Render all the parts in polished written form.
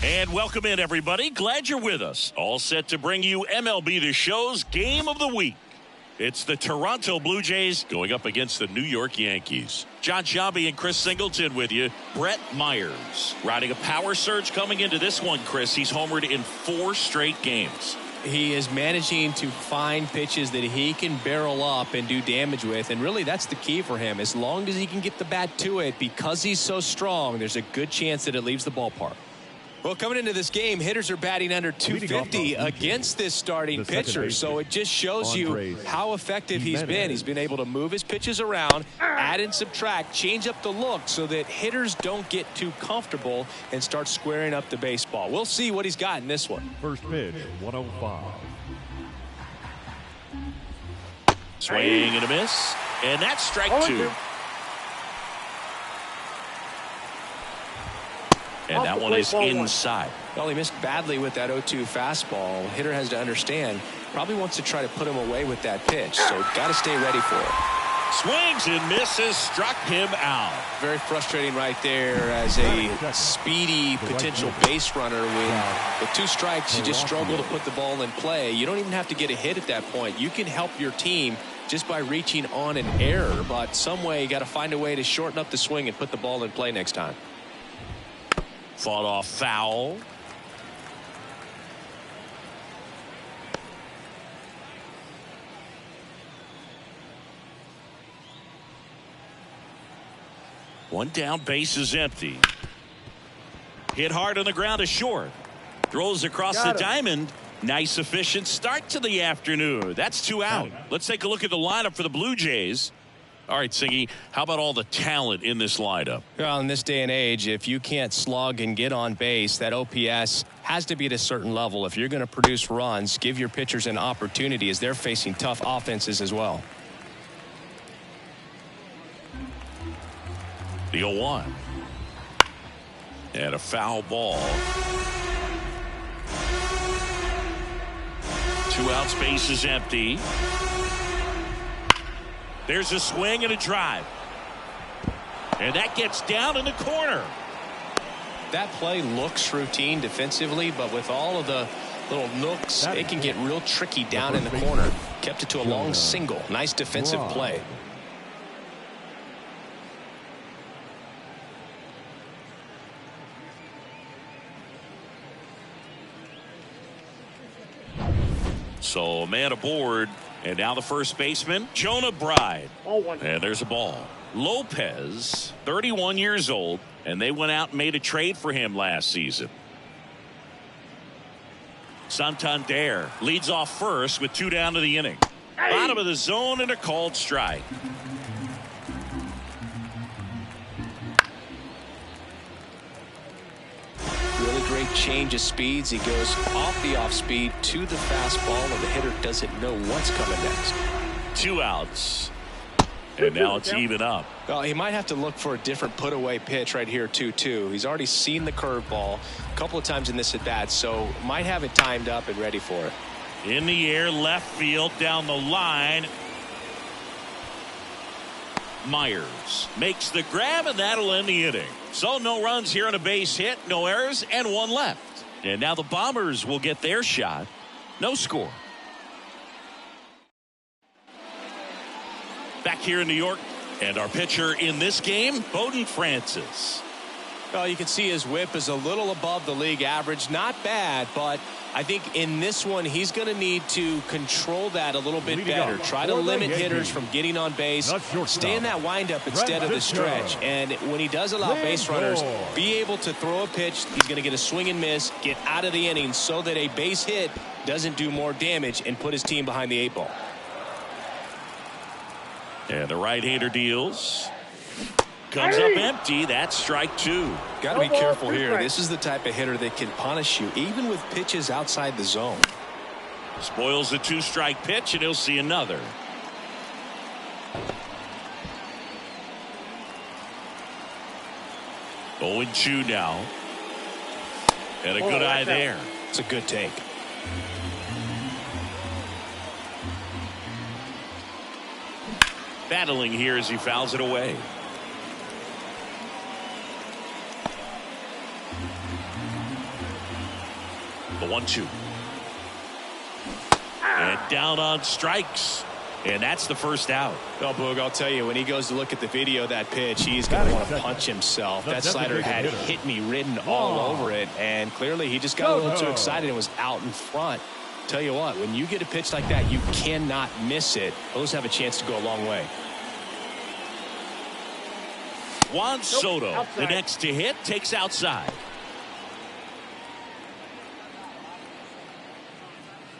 And welcome in, everybody. Glad you're with us. All set to bring you MLB The Show's Game of the Week. It's the Toronto Blue Jays going up against the New York Yankees. John Sciambi and Chris Singleton with you. Brett Myers riding a power surge coming into this one, Chris. He's homered in 4 straight games. He is managing to find pitches that he can barrel up and do damage with, and really that's the key for him. As long as he can get the bat to it, because he's so strong, there's a good chance that it leaves the ballpark. Well, coming into this game, hitters are batting under 250 against this starting pitcher, so it just shows you how effective he's been. He's been able to move his pitches around, add and subtract, change up the look so that hitters don't get too comfortable and start squaring up the baseball. We'll see what he's got in this one. First pitch, 105. Swing and a miss, and that's strike 2. And that one is inside. Well, he missed badly with that 0-2 fastball. Hitter has to understand, probably wants to try to put him away with that pitch, so got to stay ready for it. Swings and misses, struck him out. Very frustrating right there as a speedy potential base runner. When with 2 strikes, you just struggle to put the ball in play. You don't even have to get a hit at that point. You can help your team just by reaching on an error, but some way you got to find a way to shorten up the swing and put the ball in play next time. Fought off foul. One down, base is empty. Hit hard on the ground is short. Throws across the diamond. Nice efficient start to the afternoon. That's 2 out. Let's take a look at the lineup for the Blue Jays. All right, Singy, how about all the talent in this lineup? Well, in this day and age, if you can't slug and get on base, that OPS has to be at a certain level. If you're going to produce runs, give your pitchers an opportunity as they're facing tough offenses as well. The 0-1. And a foul ball. 2 outs, base is empty. There's a swing and a drive. And that gets down in the corner. That play looks routine defensively, but with all of the little nooks, it can get real tricky down in the corner. Kept it to a long single. Nice defensive play. So a man aboard. And now the first baseman, Jonah Bride. And there's a ball. Lopez, 31 years old, and they went out and made a trade for him last season. Santander leads off first with 2 down to the inning. Bottom of the zone and a called strike. Really great change of speeds. He goes off the off speed to the fastball, and the hitter doesn't know what's coming next. 2 outs. And now it's even up. Well, he might have to look for a different put away pitch right here 2-2. He's already seen the curveball a couple of times in this at bat, so might have it timed up and ready for it. In the air, left field, down the line. Myers makes the grab, and that'll end the inning. So no runs here on a base hit, no errors, and 1 left. And now the Bombers will get their shot. No score. Back here in New York, and our pitcher in this game, Bowden Francis. Well, you can see his whip is a little above the league average. Not bad, but I think in this one he's going to need to control that a little bit better. Try to limit hitters from getting on base. Stay in that windup instead of the stretch. And when he does allow base runners, be able to throw a pitch, he's going to get a swing and miss, get out of the inning so that a base hit doesn't do more damage and put his team behind the 8 ball. And the right-hander deals. Comes up empty. That's strike 2. Got to be careful here. This is the type of hitter that can punish you even with pitches outside the zone. Spoils the 2-strike pitch, and he'll see another. Oh, and 2 now. And a good eye there. It's a good take. Battling here as he fouls it away. The 1-2. And down on strikes. And that's the first out. Well, Boog, I'll tell you, when he goes to look at the video of that pitch, he's going to want to punch himself. That slider had hit me written all over it, and clearly he just got a little too excited and was out in front. Tell you what, when you get a pitch like that, you cannot miss it. Those have a chance to go a long way. Juan Soto, the next to hit, takes outside.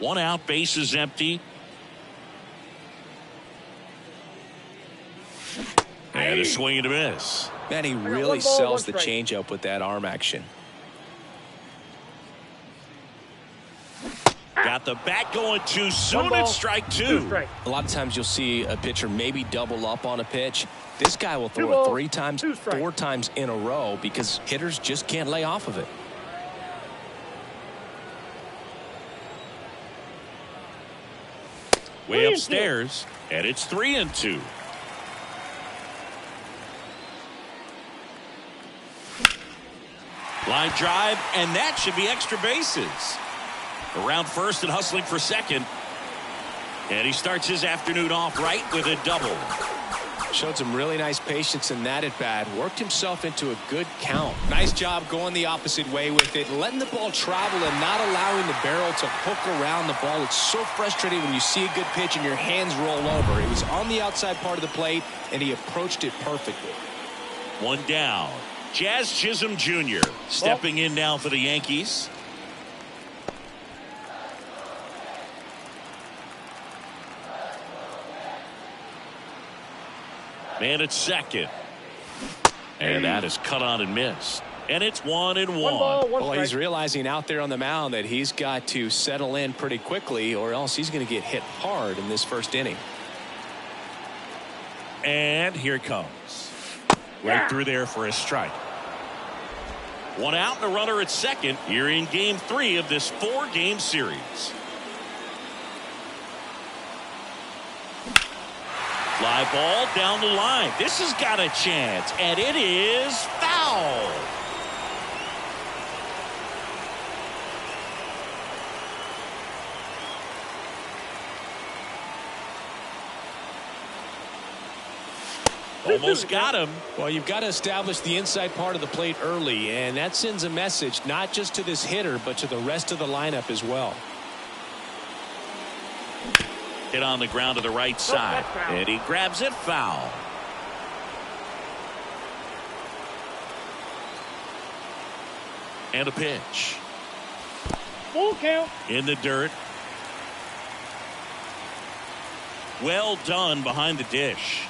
1 out, bases empty. And a swing and a miss. Man, he really sells the changeup with that arm action. Got the bat going too soon. It's strike 2. A lot of times you'll see a pitcher maybe double up on a pitch. This guy will throw it 3 times, 4 times in a row because hitters just can't lay off of it. Way upstairs, and it's 3-2. Line drive, and that should be extra bases. Around first and hustling for second. And he starts his afternoon off right with a double. Showed some really nice patience in that at bat. Worked himself into a good count. Nice job going the opposite way with it. Letting the ball travel and not allowing the barrel to hook around the ball. It's so frustrating when you see a good pitch and your hands roll over. It was on the outside part of the plate, and he approached it perfectly. 1 down. Jazz Chisholm Jr. stepping in now for the Yankees. Man at second. And that is cut on and missed. And it's 1-1. Well, he's realizing out there on the mound that he's got to settle in pretty quickly or else he's going to get hit hard in this first inning. And here it comes. Right through there for a strike. 1 out and a runner at second here in game 3 of this 4-game series. Fly ball down the line. This has got a chance, and it is foul. Almost got him. Well, you've got to establish the inside part of the plate early, and that sends a message not just to this hitter, but to the rest of the lineup as well. Hit on the ground to the right side, and he grabs it foul. And a pitch. Full count. In the dirt. Well done behind the dish.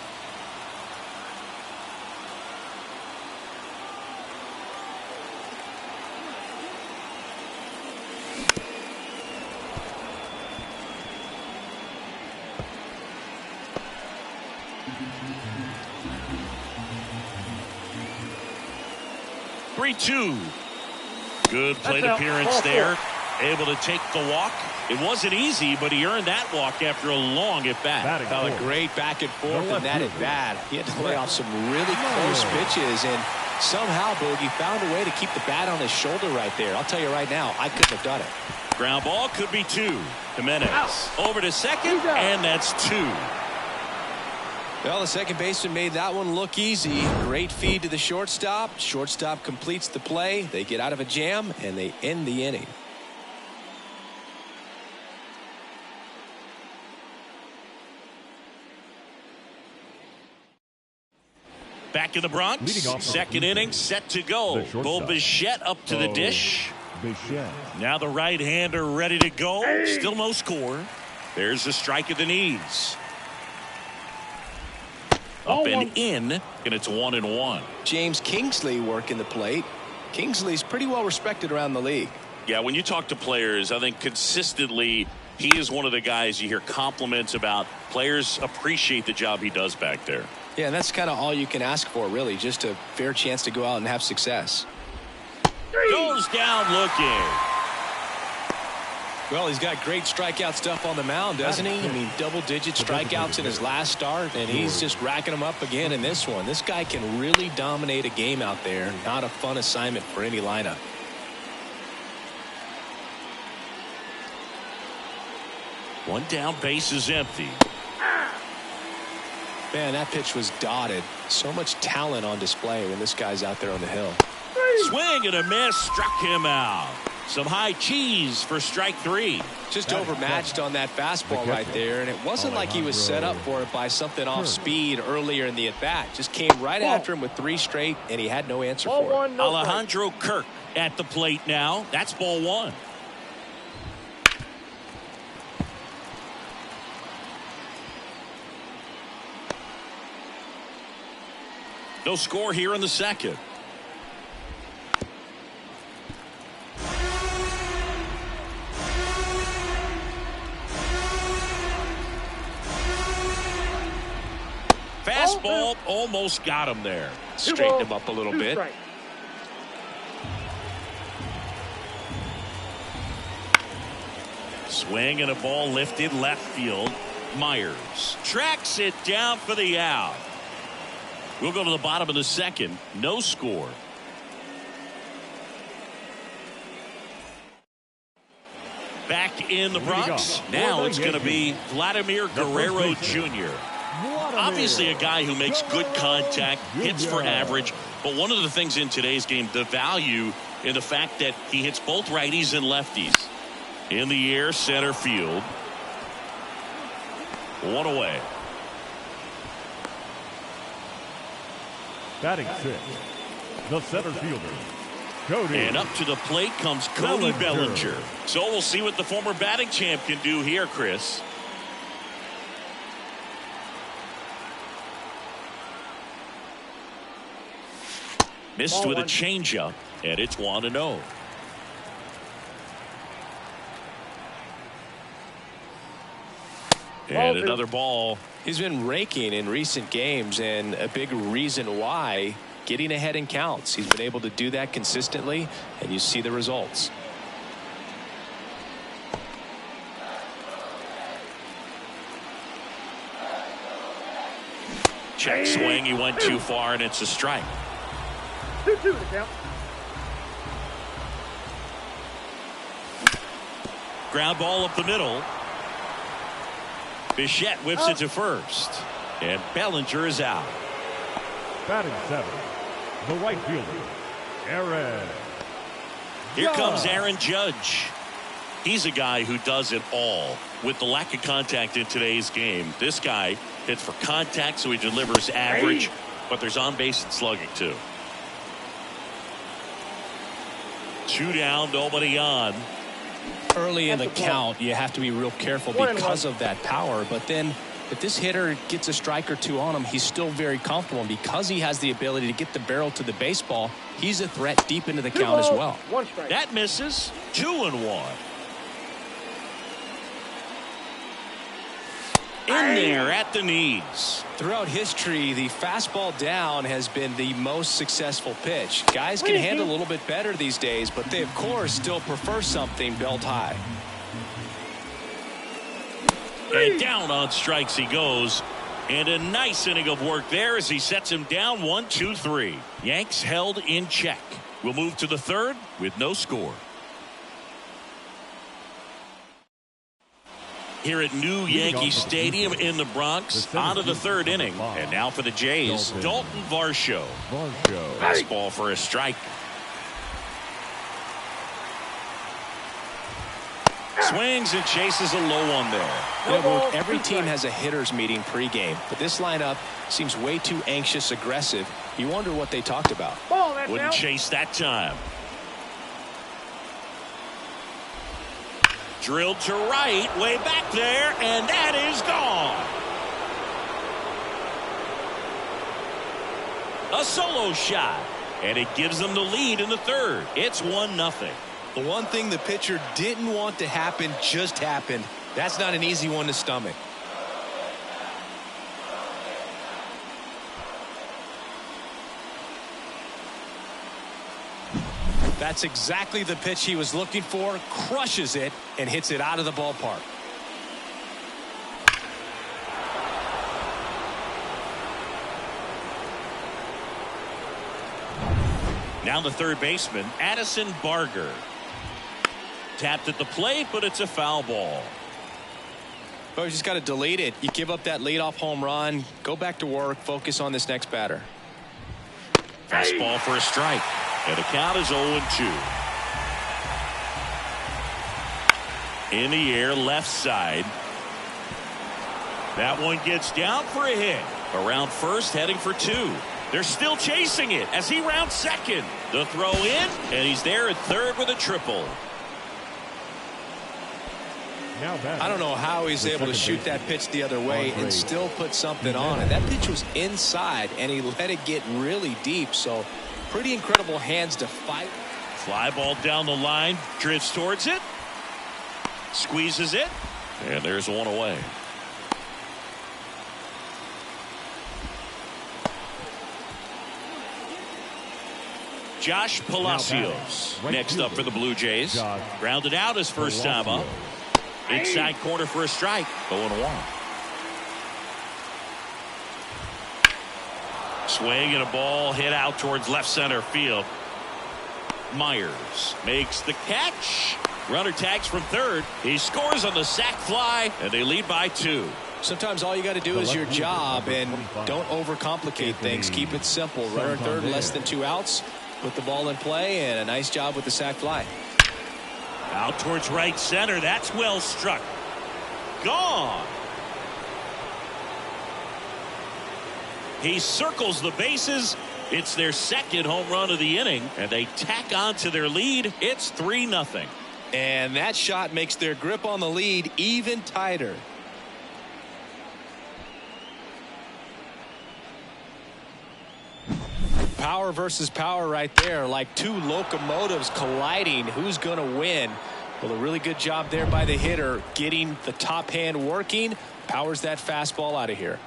Good plate appearance there. Able to take the walk. It wasn't easy, but he earned that walk after a long at bat. A great back and forth in that at bat. He had to lay off some really close pitches, and somehow Bogey found a way to keep the bat on his shoulder right there. I'll tell you right now, I couldn't have done it. Ground ball could be 2. Jimenez over to second, and that's 2. Well, the second baseman made that one look easy. Great feed to the shortstop. Shortstop completes the play. They get out of a jam, and they end the inning. Back in the Bronx. Second inning set to go. Bo Bichette up to the dish. Now the right-hander ready to go. Still no score. There's a strike at the knees. Up and in, and it's 1-1. James Kingsley working the plate. Kingsley's pretty well respected around the league. Yeah, when you talk to players, I think consistently he is one of the guys you hear compliments about. Players appreciate the job he does back there. Yeah, and that's kind of all you can ask for, really, just a fair chance to go out and have success. Goes down looking. Well, he's got great strikeout stuff on the mound, doesn't he? I mean, double-digit strikeouts in his last start, and he's just racking them up again in this one. This guy can really dominate a game out there. Not a fun assignment for any lineup. One down, base is empty. Man, that pitch was dotted. So much talent on display when this guy's out there on the hill. Swing and a miss, struck him out. Some high cheese for strike 3. Just overmatched on that fastball right there, and it wasn't like he was set up for it by something off speed earlier in the at-bat. Just came right after him with 3 straight, and he had no answer for it. Alejandro Kirk at the plate now. That's ball 1. No score here in the second. Fastball almost got him there. Straightened him up a little bit. Swing and a ball lifted left field. Myers tracks it down for the out. We'll go to the bottom of the second. No score. Back in the Bronx. Now it's going to be Vladimir Guerrero Jr. Obviously a guy who makes good contact, hits for average, but one of the things in today's game, the value in the fact that he hits both righties and lefties. In the air, center field. 1 away. Batting 6, the center fielder, Cody. And up to the plate comes Cody Bellinger. So we'll see what the former batting champ can do here, Chris. Missed with a changeup, and it's 1-0. And another ball. He's been raking in recent games, and a big reason why, getting ahead in counts. He's been able to do that consistently, and you see the results. Check swing. He went too far, and it's a strike. 2-2 to count. Ground ball up the middle. Bichette whips it to first. And Bellinger is out. Batting 7, the right fielder, Aaron. Here comes Aaron Judge. He's a guy who does it all. With the lack of contact in today's game, this guy hits for contact, so he delivers average, but there's on base and slugging too. 2 down, nobody on. Early in the count, you have to be real careful because of that power. But then if this hitter gets a strike or 2 on him, he's still very comfortable. And because he has the ability to get the barrel to the baseball, he's a threat deep into the count as well. 1 strike. That misses. 2-1. In there at the knees. Throughout history, the fastball down has been the most successful pitch. Guys can handle a little bit better these days, but they, of course, still prefer something belt high. And down on strikes he goes. And a nice inning of work there as he sets him down 1-2-3. Yanks held in check. We'll move to the third with no score. Here at New Yankee Stadium in the Bronx, on to the third inning. And now for the Jays, Dalton Varsho. Fastball for a strike. Swings and chases a low one there. You know, every team has a hitters meeting pregame, but this lineup seems way too anxious, aggressive. You wonder what they talked about. Wouldn't chase that time. Drilled to right, way back there, and that is gone. A solo shot, and it gives them the lead in the third. It's 1-0. The one thing the pitcher didn't want to happen just happened. That's not an easy one to stomach. That's exactly the pitch he was looking for. Crushes it and hits it out of the ballpark. Now the third baseman, Addison Barger. Tapped at the plate, but it's a foul ball. Well, you just got to delete it. You give up that leadoff home run, go back to work, focus on this next batter. Fastball for a strike. And the count is 0-2. In the air, left side. That one gets down for a hit. Around first, heading for 2. They're still chasing it as he rounds second. The throw in, and he's there at third with a triple. I don't know how he's able to shoot that pitch the other way and still put something on it. That pitch was inside, and he let it get really deep. So pretty incredible hands to fight. Fly ball down the line, drifts towards it, squeezes it, and there's one away. Josh Palacios next up for the Blue Jays. Grounded out his first time up. Inside corner for a strike. 0-1. Swing and a ball hit out towards left center field. Myers makes the catch. Runner tags from third. He scores on the sac fly, and they lead by 2. Sometimes all you got to do is your job, and don't overcomplicate things. Keep it simple. Runner third, less than 2 outs. Put the ball in play, and a nice job with the sac fly. Out towards right center. That's well struck. Gone. He circles the bases. It's their second home run of the inning, and they tack on to their lead. It's 3-0. And that shot makes their grip on the lead even tighter. Power versus power right there, like 2 locomotives colliding. Who's going to win? Well, a really good job there by the hitter, getting the top hand working. Powers that fastball out of here.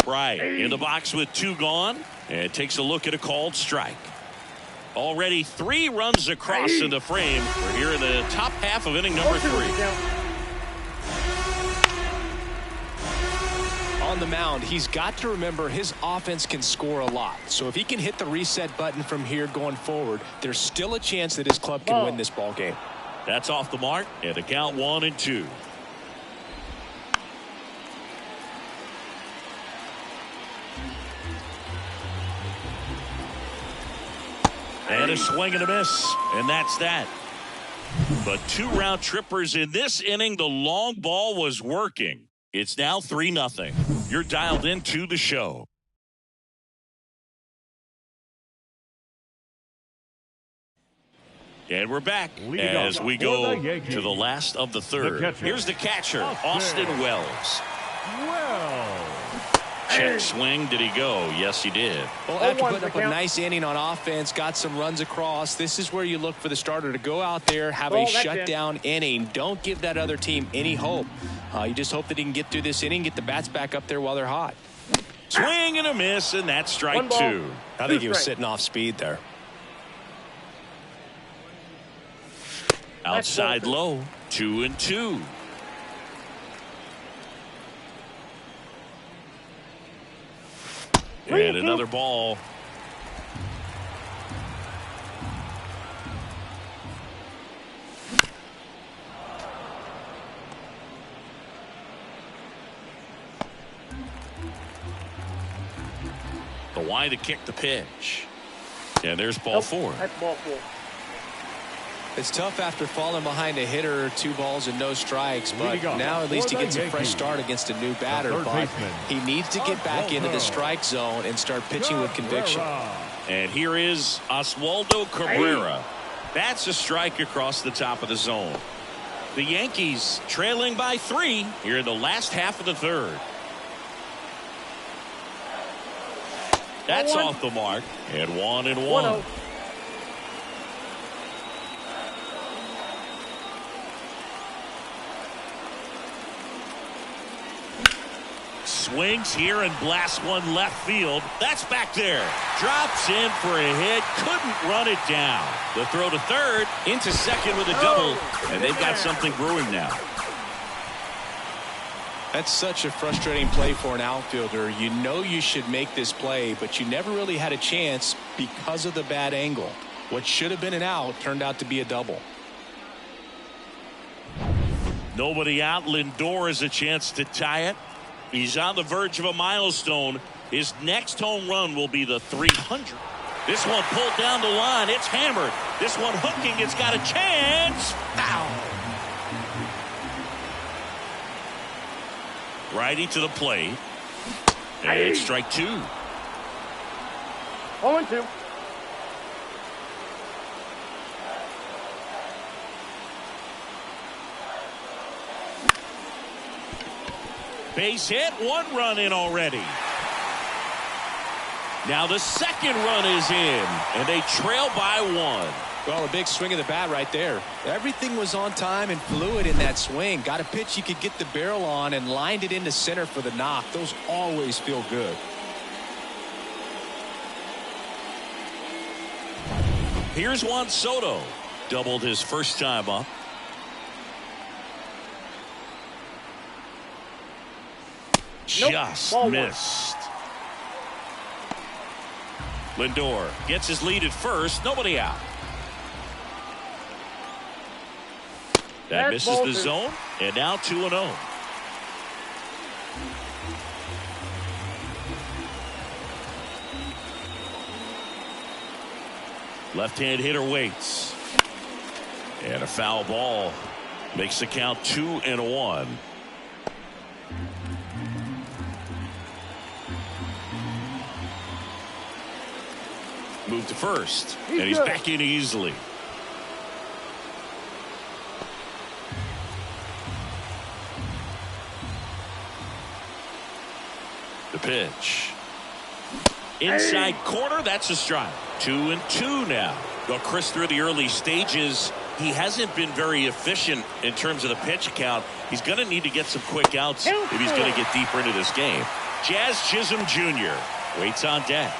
Right in the box with 2 gone, and takes a look at a called strike. Already 3 runs across in the frame. We're here in the top half of inning number 3. On the mound, he's got to remember his offense can score a lot. So if he can hit the reset button from here going forward, there's still a chance that his club can win this ball game. That's off the mark, and the count 1-2. And a swing and a miss, and that's that. But 2 round trippers in this inning. The long ball was working. It's now 3-0. You're dialed into the show. And we're back as we go to the last of the third. Here's the catcher, Austin Wells. Check swing. Did he go? Yes, he did. Well, after putting up a nice inning on offense, got some runs across, this is where you look for the starter to go out there, have a shutdown inning. Don't give that other team any hope. You just hope that he can get through this inning, get the bats back up there while they're hot. Swing and a miss, and that's strike 2. I think he was sitting off speed there. Outside low, 2-2. And another ball. The wide to kick the pitch. And there's ball 4. That's ball 4. It's tough after falling behind a hitter, 2 balls and no strikes, but now at least he gets a fresh start against a new batter. But he needs to get back into the strike zone and start pitching with conviction. And here is Oswaldo Cabrera. That's a strike across the top of the zone. The Yankees trailing by 3 here in the last half of the third. That's off the mark. And 1-1. Swings here and blasts one left field. That's back there. Drops in for a hit. Couldn't run it down. The throw to third. Into second with a double. And they've got something brewing now. That's such a frustrating play for an outfielder. You know you should make this play, but you never really had a chance because of the bad angle. What should have been an out turned out to be a double. Nobody out. Lindor has a chance to tie it. He's on the verge of a milestone. His next home run will be the 300. This one pulled down the line. It's hammered. This one hooking. It's got a chance. Foul. Righty to the plate. And it's strike 2. 0-2. Base hit. 1 run in already. Now the second run is in, and they trail by 1. Well, a big swing of the bat right there. Everything was on time and fluid in that swing. Got a pitch you could get the barrel on and lined it into center for the knock. Those always feel good. Here's Juan Soto. Doubled his first time up. Just missed. Lindor gets his lead at first. Nobody out. That misses the zone. And now 2-0. Left-hand hitter waits. And a foul ball makes the count 2-1. Move to first, and he's back in easily. The pitch. Inside corner, that's a strike. 2-2 now. Well, Chris, through the early stages, he hasn't been very efficient in terms of the pitch count. He's going to need to get some quick outs if he's going to get deeper into this game. Jazz Chisholm Jr. waits on deck.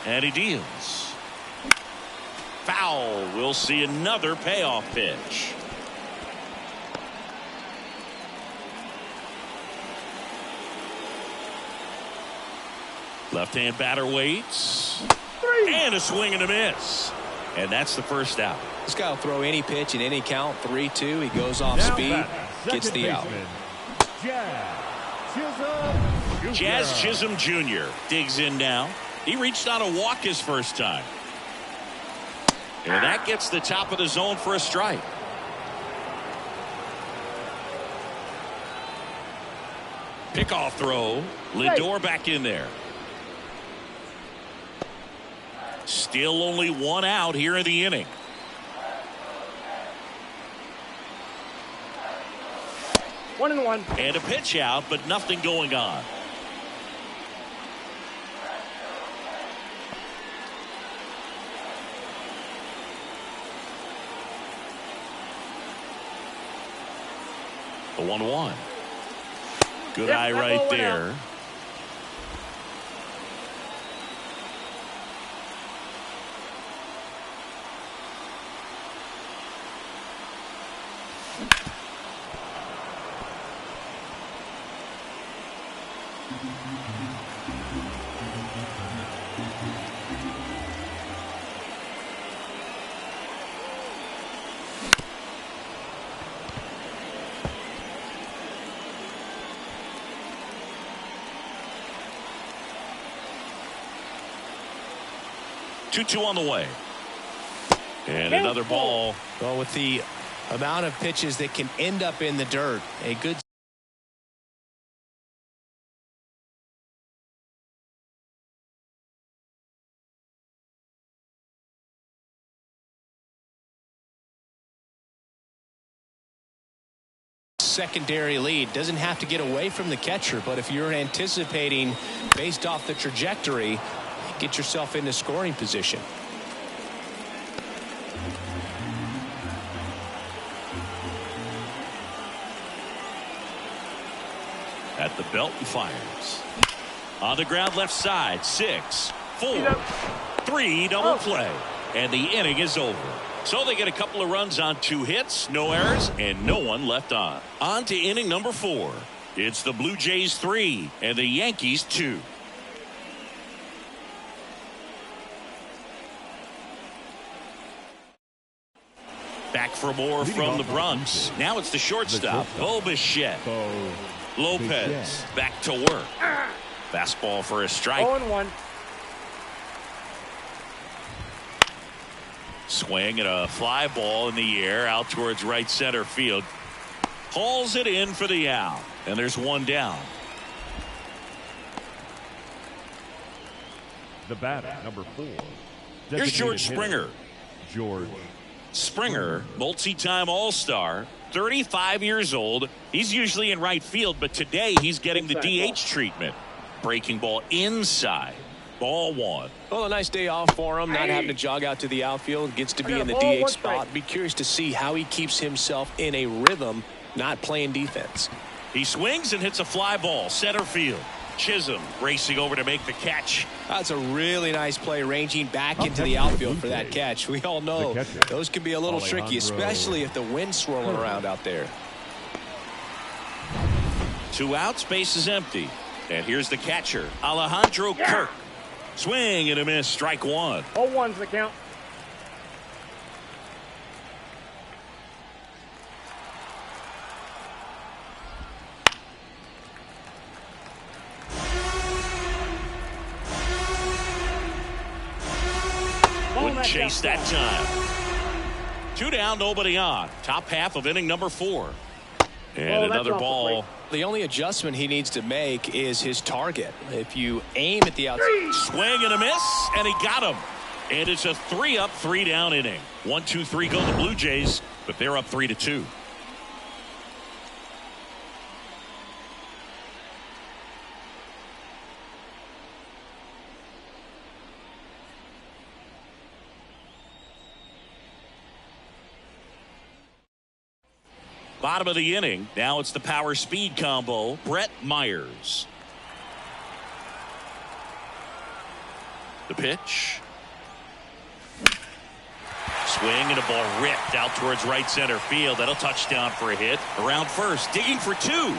And he deals. Foul. We'll see another payoff pitch. Left-hand batter waits. And a swing and a miss. And that's the first out. This guy will throw any pitch in any count. 3-2. He goes off speed. Gets the out. Jazz Chisholm Jr. digs in now. He reached on a walk his first time. And that gets the top of the zone for a strike. Pickoff throw. Lindor back in there. Still only 1 out here in the inning. One and one. And a pitch out, but nothing going on. The 1-1. Good eye right there. Out. Two on the way. And another ball. Well, with the amount of pitches that can end up in the dirt, a good secondary lead. Doesn't have to get away from the catcher, but if you're anticipating based off the trajectory, get yourself into scoring position. At the belt and fires. On the ground left side. 6, 4, 3 double play. And the inning is over. So they get a couple of runs on 2 hits, no errors, and no one left on. On to inning number 4. It's the Blue Jays 3 and the Yankees 2. Back for more from the Bronx. Now it's the shortstop, Bo Bichette. Lopez back to work. Fastball for a strike. 0-1. Swing and a fly ball in the air out towards right center field. Hauls it in for the out. And there's one down. The batter, number 4. Here's George Springer. George Springer, multi-time All-Star, 35 years old. He's usually in right field, but today he's getting the DH treatment. Breaking ball inside. Ball 1. Well, a nice day off for him, not having to jog out to the outfield. Gets to be in the DH spot. Be curious to see how he keeps himself in a rhythm, not playing defense. He swings and hits a fly ball, center field. Chisholm racing over to make the catch. That's a really nice play, ranging back into the outfield for that catch. We all know those can be a little tricky, especially if the wind's swirling around out there. 2 outs, base is empty. And here's the catcher, Alejandro Kirk. Swing and a miss, strike 1. 0-1's the count. Wouldn't chase that time. 2 down, nobody on. Top half of inning number 4. And another ball. The only adjustment he needs to make is his target. If you aim at the outside. Swing and a miss, and he got him. And it's a 3-up, 3-down inning. 1-2-3 go the Blue Jays, but they're up 3-2. Bottom of the inning. Now it's the power speed combo. Brett Myers. The pitch. Swing and a ball ripped out towards right center field. That'll touchdown for a hit. Around first. Digging for 2.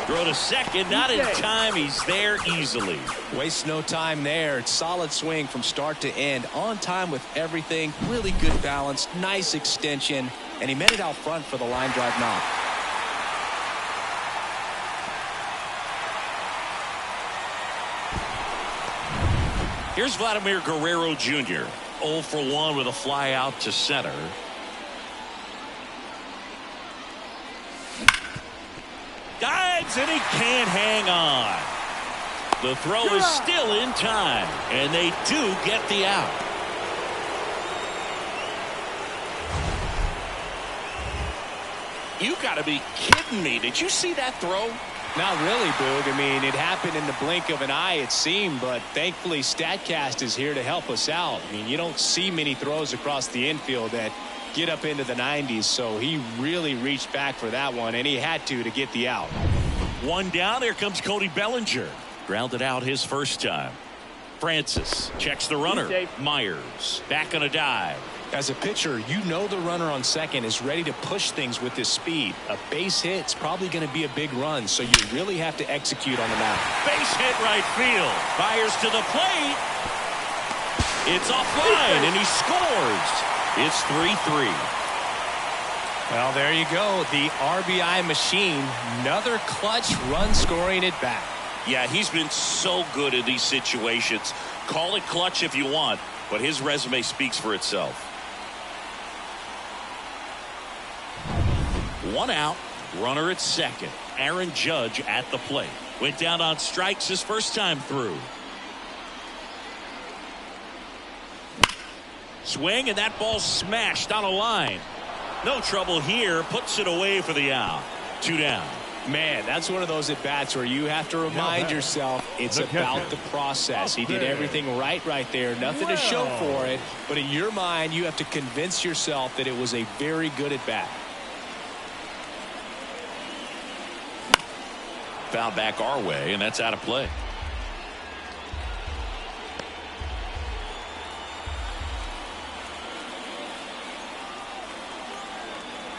Throw to second. Not in time. He's there easily. Wastes no time there. Solid swing from start to end. On time with everything. Really good balance. Nice extension. And he met it out front for the line drive knock. Here's Vladimir Guerrero Jr. 0 for 1 with a fly out to center. Dives and he can't hang on. The throw is still in time, and they do get the out. You got to be kidding me. Did you see that throw? Not really, Boog. I mean, it happened in the blink of an eye, it seemed, but thankfully StatCast is here to help us out. I mean, you don't see many throws across the infield that get up into the 90s, so he really reached back for that one, and he had to get the out. 1 down. Here comes Cody Bellinger. Grounded out his first time. Francis checks the runner. Myers back on a dive. As a pitcher, you know the runner on second is ready to push things with his speed. A base hit's probably going to be a big run, so you really have to execute on the mound. Base hit right field. Fires to the plate. It's offline, and he scores. It's 3-3. Well, there you go. The RBI machine. Another clutch run scoring at bat. Yeah, he's been so good in these situations. Call it clutch if you want, but his resume speaks for itself. 1 out, runner at second. Aaron Judge at the plate. Went down on strikes his first time through. Swing, and that ball smashed on a line. No trouble here. Puts it away for the out. 2 down. Man, that's one of those at-bats where you have to remind yourself it's about the process. He did everything right there. Nothing to show for it. But in your mind, you have to convince yourself that it was a very good at-bat. Foul back our way, and that's out of play.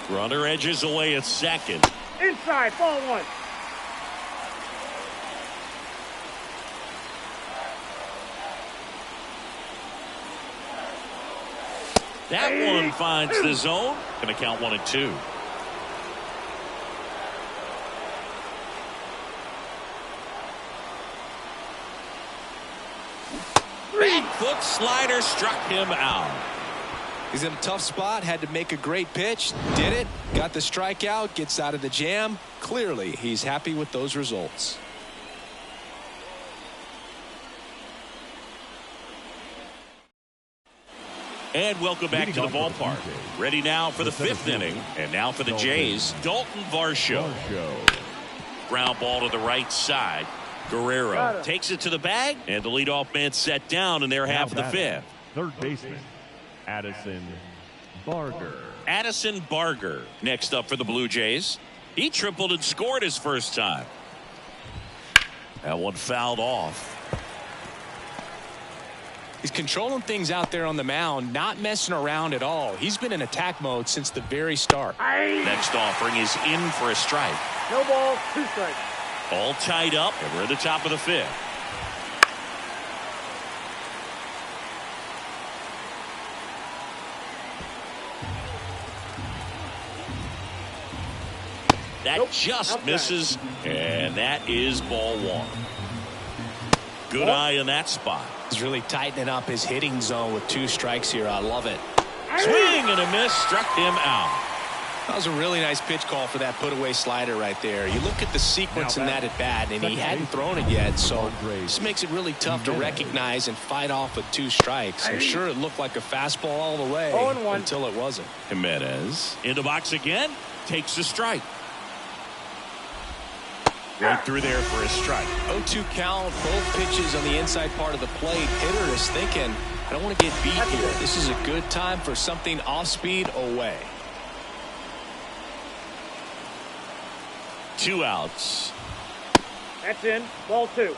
Runner edges away at second. Inside, ball 1. That one finds the zone. Going to count 1-2. Back foot slider struck him out. He's in a tough spot, had to make a great pitch, did it, got the strikeout, gets out of the jam. Clearly, he's happy with those results. And welcome back to the ballpark. Ready now for the fifth inning. And now for the Jays, Dalton Varsho. Ground ball to the right side. Guerrero takes it to the bag, and the leadoff man set down in their half of the fifth. Third baseman, Addison Barger. Addison Barger next up for the Blue Jays. He tripled and scored his first time. That one fouled off. He's controlling things out there on the mound, not messing around at all. He's been in attack mode since the very start. Next offering is in for a strike. No ball, 2 strikes. All tied up, and we're at the top of the fifth. That just misses, and that is ball 1. Good eye in that spot. He's really tightening up his hitting zone with 2 strikes here. I love it. Swing and a miss, struck him out. That was a really nice pitch call for that put-away slider right there. You look at the sequence in that at bat, and he hadn't thrown it yet, so this makes it really tough to recognize and fight off with 2 strikes. I'm sure it looked like a fastball all the way until it wasn't. Jimenez in the box again, takes a strike. Right through there for a strike. 0-2 count, both pitches on the inside part of the plate. Hitter is thinking, I don't want to get beat here. This is a good time for something off-speed away. 2 outs. That's in. Ball 2.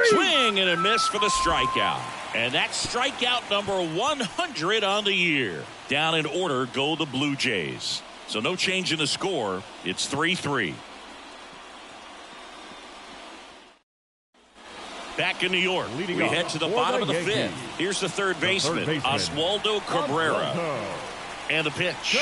Swing and a miss for the strikeout. And that's strikeout number 100 on the year. Down in order go the Blue Jays. So no change in the score. It's 3-3. Back in New York, we head to the bottom of the fifth. Here's the third baseman, Oswaldo Cabrera. And the pitch.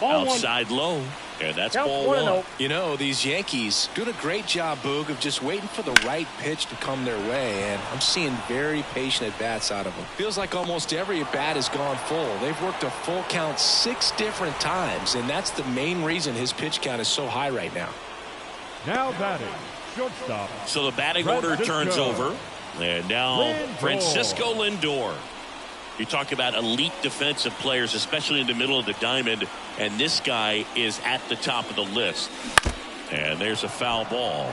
Outside low. And that's ball 1. You know, these Yankees doing a great job, Boog, of just waiting for the right pitch to come their way. And I'm seeing very patient at-bats out of them. Feels like almost every at-bat has gone full. They've worked a full count 6 different times. And that's the main reason his pitch count is so high right now. Now batting, shortstop. So the batting order turns over. And now Francisco Lindor. You talk about elite defensive players, especially in the middle of the diamond, and this guy is at the top of the list. And there's a foul ball.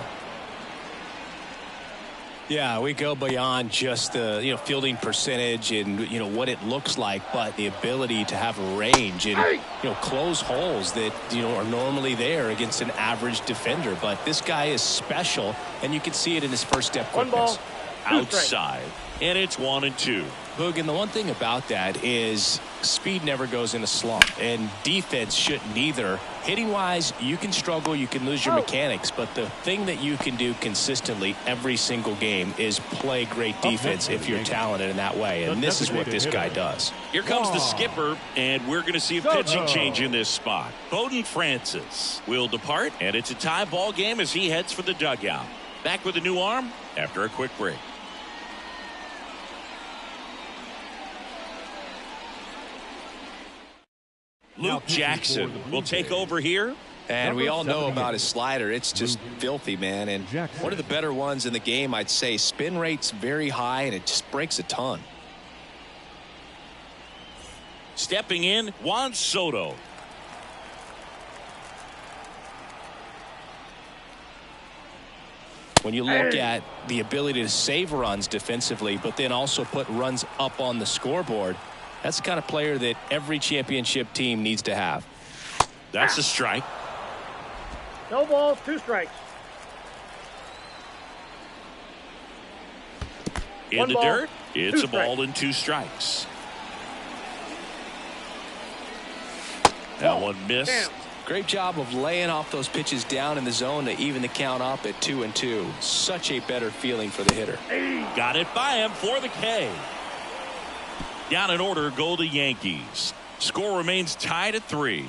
Yeah, we go beyond just the fielding percentage and what it looks like, but the ability to have range and close holes that are normally there against an average defender. But this guy is special, and you can see it in his first step quickness. Outside, and it's 1-2. Boog, and the one thing about that is speed never goes in a slump, and defense shouldn't either. Hitting wise, you can struggle, you can lose your mechanics, but the thing that you can do consistently every single game is play great defense if you're talented in that way, and this is what this guy does. Here comes the skipper, and we're going to see a pitching change in this spot. Bowden Francis will depart, and it's a tie ball game as he heads for the dugout. Back with a new arm after a quick break. Luke Jackson will take over here. And we all know about his slider. It's just filthy, man. And one of the better ones in the game, I'd say. Spin rate's very high, and it just breaks a ton. Stepping in, Juan Soto. When you look at the ability to save runs defensively, but then also put runs up on the scoreboard, that's the kind of player that every championship team needs to have. That's a strike. No balls, 2 strikes. In the dirt, it's a ball and 2 strikes. That one missed. Great job of laying off those pitches down in the zone to even the count up at 2-2. Such a better feeling for the hitter. Got it by him for the K. Down in order go the Yankees. Score remains tied at 3.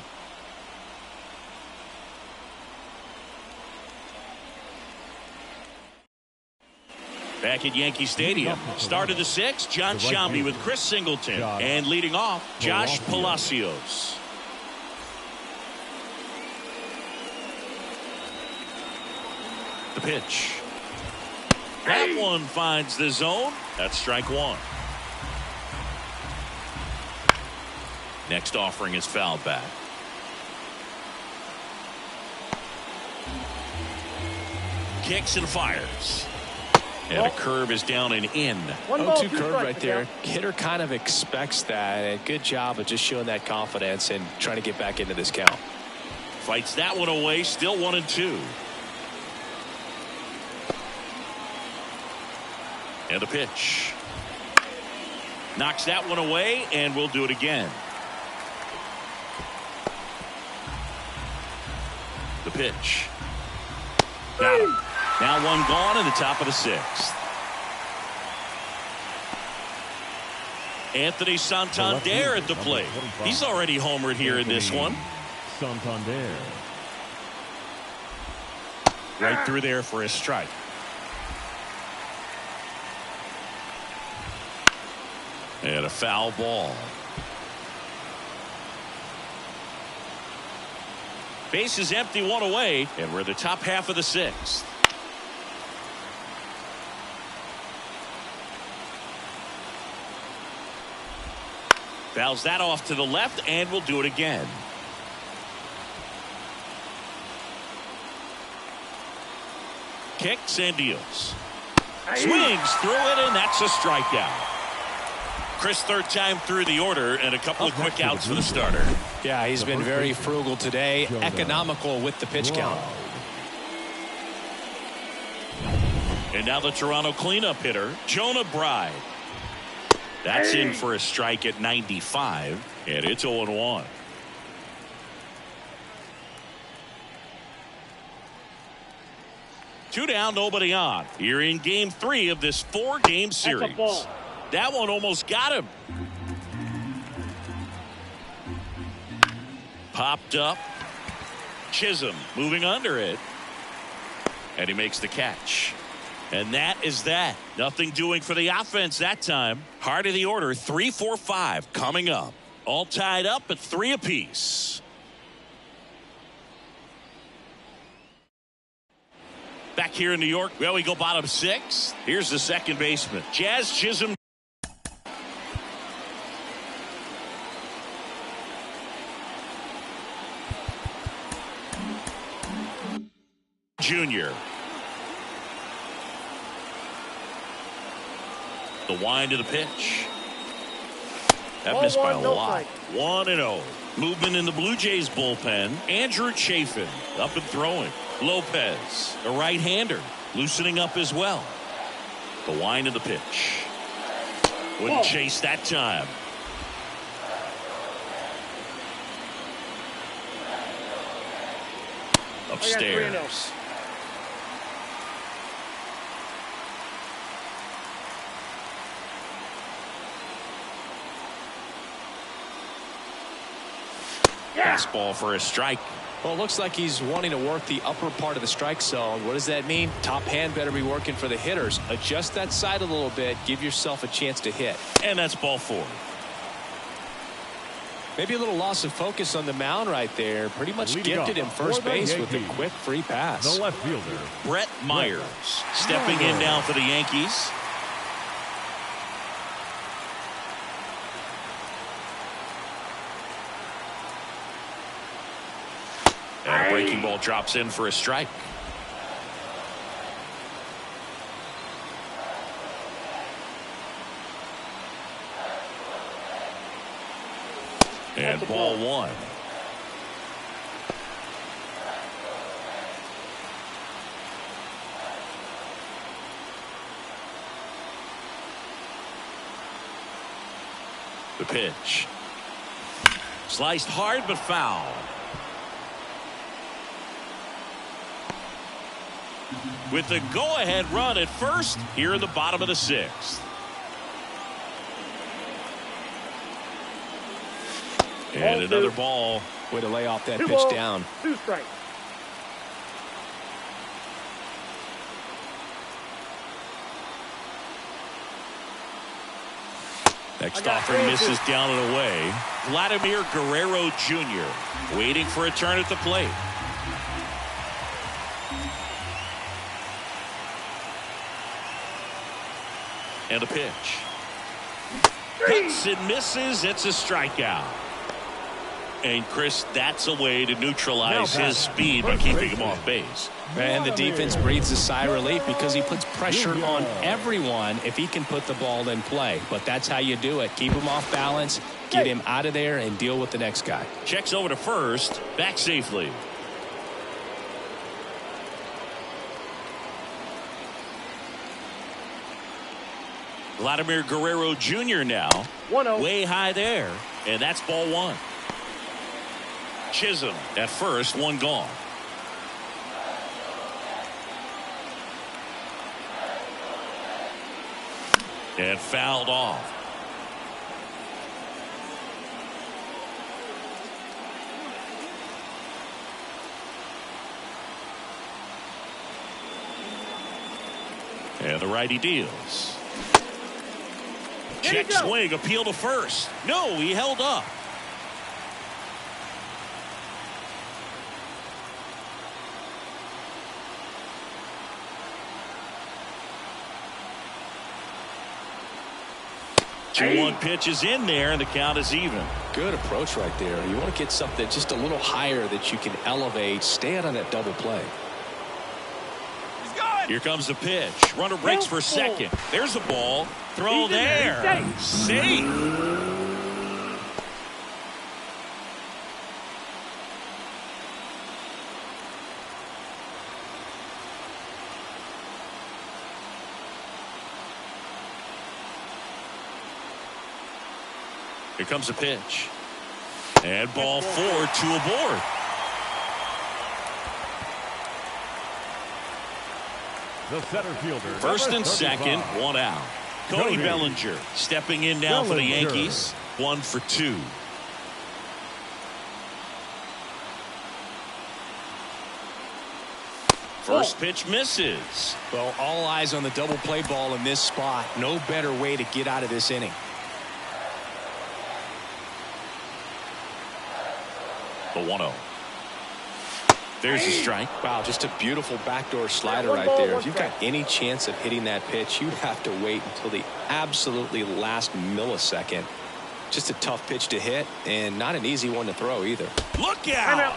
Back at Yankee Stadium. Start of the 6th, John Sciambi with Chris Singleton. And leading off, Josh Palacios. The pitch. That one finds the zone. That's strike 1. Next offering is fouled back. Kicks and fires. And a curve is down and in. 0-2 curve right there. Hitter kind of expects that. And good job of just showing that confidence and trying to get back into this count. Fights that one away. Still 1-2. And the pitch. Knocks that one away, and we'll do it again. The pitch. Got him. Now one gone in the top of the 6th. Anthony Santander at the plate. He's already homered here in this one. Santander. Right through there for a strike. And a foul ball. Base is empty, one away, and we're in the top half of the 6th. Fouls that off to the left, and we'll do it again. Kicks and deals. Swings through it, and that's a strikeout. Chris, third time through the order, and a couple of quick outs for the starter. Yeah, he's been very frugal today, economical with the pitch count. And now the Toronto cleanup hitter, Jonah Bride. That's in for a strike at 95, and it's 0-1. Two down, nobody on. Here in game 3 of this 4-game series. That one almost got him. Popped up. Chisholm moving under it. And he makes the catch. And that is that. Nothing doing for the offense that time. Heart of the order, 3, 4, 5 coming up. All tied up at 3 apiece. Back here in New York, well, we go bottom 6. Here's the second baseman, Jazz Chisholm. Junior. The wind of the pitch. That missed by a lot. 1-0. Movement in the Blue Jays bullpen. Andrew Chafin up and throwing. Lopez, a right-hander, loosening up as well. The wind of the pitch. Wouldn't chase that time. Upstairs. Fastball for a strike. Well, it looks like he's wanting to work the upper part of the strike zone. What does that mean? Top hand better be working for the hitters. Adjust that side a little bit. Give yourself a chance to hit. And that's ball 4. Maybe a little loss of focus on the mound right there. Pretty much gifted him first base with a quick free pass. The left fielder, Brett Myers, stepping in now for the Yankees. And a breaking ball drops in for a strike. And ball 1. The pitch. Sliced hard but foul. with the go-ahead run at first here in the bottom of the 6th. And another ball. Way to lay off that pitch balls, down. 2 strikes. Next offering misses down and away. Vladimir Guerrero Jr. waiting for a turn at the plate. And a pitch. Hits and misses. It's a strikeout. And Chris, that's a way to neutralize his speed by keeping him off base. And the defense breathes a sigh of relief because he puts pressure on everyone if he can put the ball in play. But that's how you do it. Keep him off balance, get him out of there, and deal with the next guy. Checks over to first, back safely. Vladimir Guerrero Jr. now. 1-0. Way high there. And that's ball 1. Chisholm at first, 1 gone. And fouled off. And the righty deals. Check swing, appeal to first. No, he held up. Hey. 2-1 pitch is in there, and the count is even. Good approach right there. You want to get something just a little higher that you can elevate. Stay out on that double play. Here comes the pitch. Runner breaks for second. There's the ball. Throw there. Safe. Here comes a pitch. And ball 4, 2 aboard. The center fielder. First and second, 1 out. Cody Bellinger stepping in now for the Yankees. 1 for 2. First pitch misses. Well, all eyes on the double play ball in this spot. No better way to get out of this inning. The 1-0. There's a strike. Wow, just a beautiful backdoor slider right there. If you've got any chance of hitting that pitch, you have to wait until the absolutely last millisecond. Just a tough pitch to hit, and not an easy one to throw either. Look out!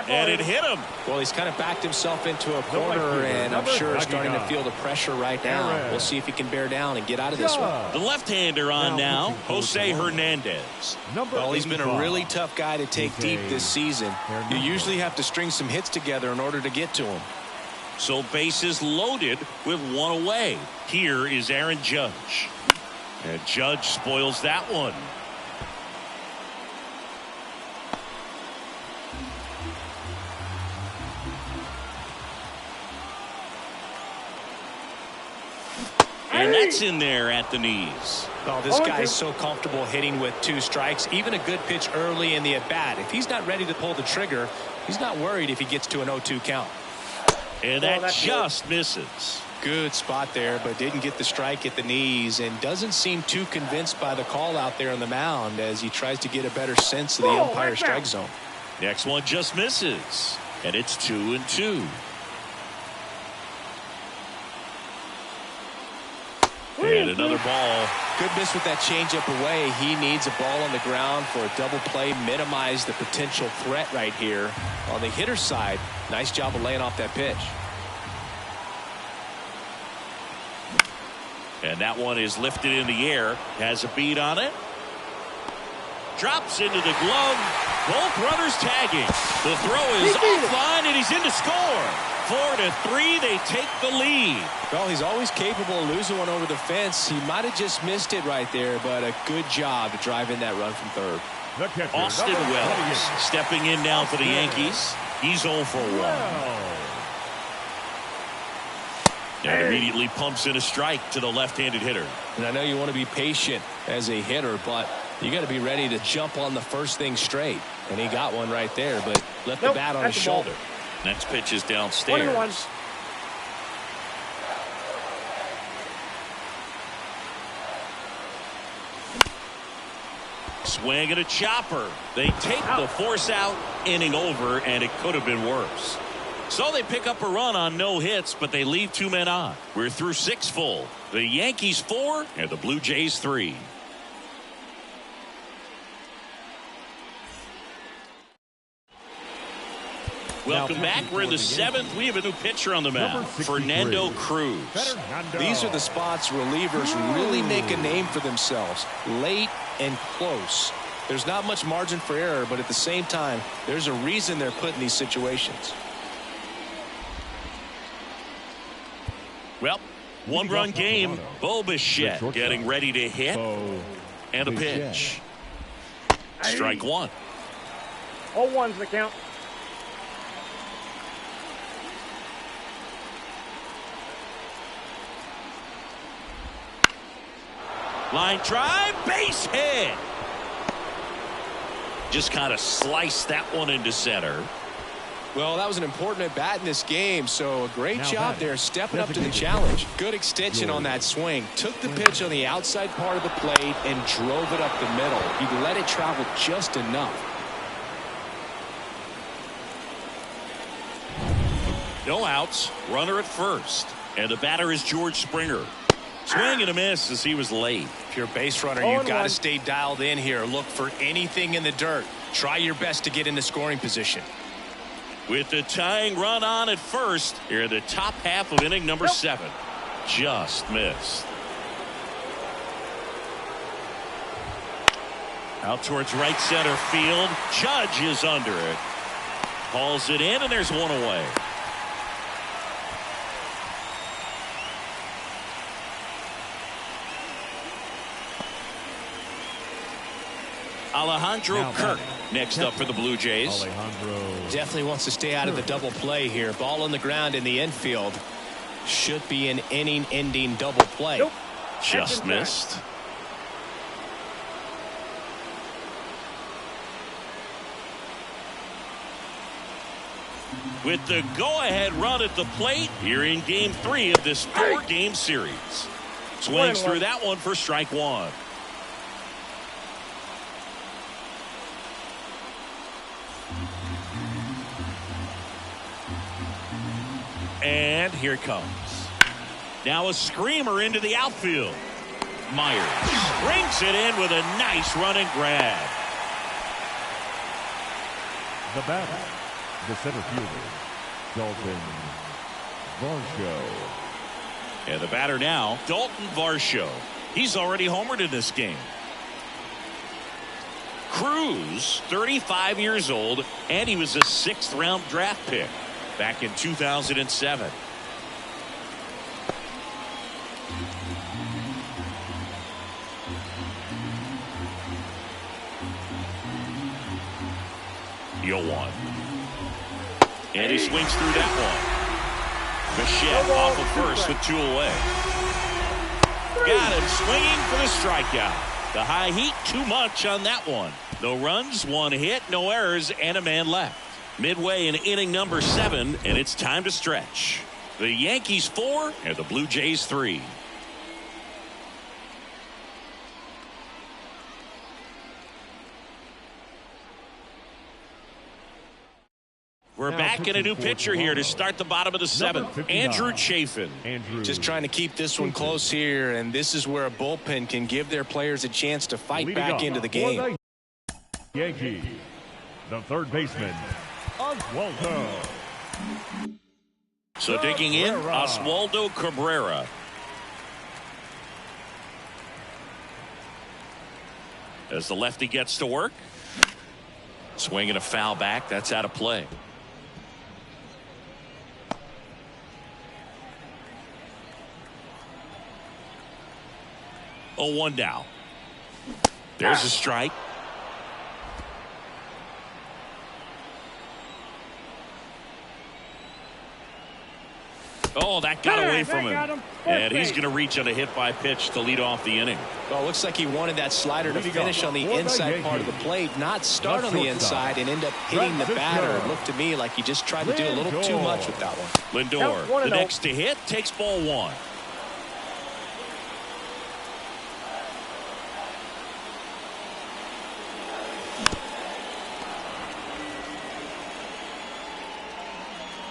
And it hit him. Well, he's kind of backed himself into a corner, and I'm sure starting to feel the pressure right now. We'll see if he can bear down and get out of this one. The left-hander on now, Jose Hernandez. Well, he's been a really tough guy to take deep this season. You usually have to string some hits together in order to get to him. So bases loaded with 1 away. Here is Aaron Judge. And Judge spoils that one. And that's in there at the knees. Oh, this guy's so comfortable hitting with 2 strikes. Even a good pitch early in the at-bat. If he's not ready to pull the trigger, he's not worried if he gets to an 0-2 count. And that just misses. Good spot there, but didn't get the strike at the knees and doesn't seem too convinced by the call out there on the mound as he tries to get a better sense of the umpire strike zone. Next one just misses. And it's 2-2. And another ball. Good miss with that changeup away. He needs a ball on the ground for a double play. Minimize the potential threat right here. On the hitter's side, nice job of laying off that pitch. And that one is lifted in the air. Has a beat on it. Drops into the glove. Both runners tagging. The throw is offline, and he's in to score. 4-3, they take the lead. Well, he's always capable of losing one over the fence. He might have just missed it right there, but a good job to drive in that run from third. Austin Wells stepping in now for the Yankees. He's 0 for 1. And immediately pumps in a strike to the left-handed hitter. And I know you want to be patient as a hitter, but you got to be ready to jump on the first thing straight. And he got one right there, but left the bat on his shoulder. Next pitch is downstairs. 1-1. Swing and a chopper. They take the force out, inning over, and it could have been worse. So they pick up a run on no hits, but they leave 2 men on. We're through 6 full. The Yankees 4 and the Blue Jays 3. Welcome back. We're in the 7th. We have a new pitcher on the mound, Fernando Cruz. These are the spots relievers really make a name for themselves. Late and close. There's not much margin for error, but at the same time, there's a reason they're put in these situations. Well, 1-run game. Bo Bichette getting ready to hit. And a pitch. Strike 1. 0-1's the count. Line drive, base hit. Just kind of sliced that one into center. Well, that was an important at bat in this game, so a great job there stepping up to the challenge. Good extension on that swing. Took the pitch on the outside part of the plate and drove it up the middle. He let it travel just enough. No outs, runner at first. And the batter is George Springer. Swing and a miss as he was late. If you're a base runner, you've got to stay dialed in here. Look for anything in the dirt. Try your best to get into scoring position. With the tying run on at first, here in the top half of inning number 7. Just missed. Out towards right center field. Judge is under it. Hauls it in, and there's one away. Alejandro Kirk next up for the Blue Jays. Definitely wants to stay out of the double play here. Ball on the ground in the infield. Should be an inning-ending double play. Nope. Just missed. With the go-ahead run at the plate here in Game 3 of this 4-game series. Swings through that one for strike 1. And here it comes. Now a screamer into the outfield. Myers brings it in with a nice running grab. The batter, the center fielder, Dalton Varsho. And the batter now, Dalton Varsho. He's already homered in this game. Cruz, 35 years old, and he was a 6th-round draft pick back in 2007. Yo-1. And he swings through that one. Bichette off of first with 2 away. Got him swinging for the strikeout. The high heat, too much on that one. No runs, 1 hit, no errors, and a man left. Midway in inning number 7, and it's time to stretch. The Yankees 4 and the Blue Jays 3. We're back in a new pitcher here to start the bottom of the 7th. Andrew Chafin. Just trying to keep this one close here, and this is where a bullpen can give their players a chance to fight back into the game. Yankees, the third baseman, Oswaldo. So digging in, Oswaldo Cabrera. As the lefty gets to work. Swinging a foul back. That's out of play. Oh, 1 down. There's a strike. Oh, that got away from got him. him. And he's First going to reach on a hit by pitch to lead off the inning. Well, it looks like he wanted that slider to finish on the For the inside part of the Yankees. plate, not start The on the shortstop, inside and end up hitting the batter. It Francisco. looked to me like he just tried to do a little too much with that one. Lindor, Count the 1-0. next to hit, takes ball one.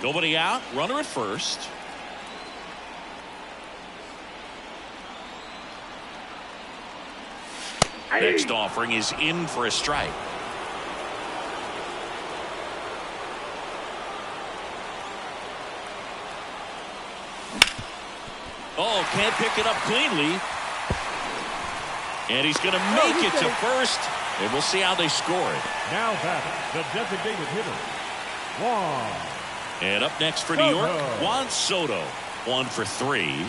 Nobody out, runner at first. Next offering is in for a strike. Oh, can't pick it up cleanly. And he's going to make it to first. And we'll see how they score it. Now back, the designated hitter, Juan. And up next for New York, Soto. Juan Soto. 1 for 3.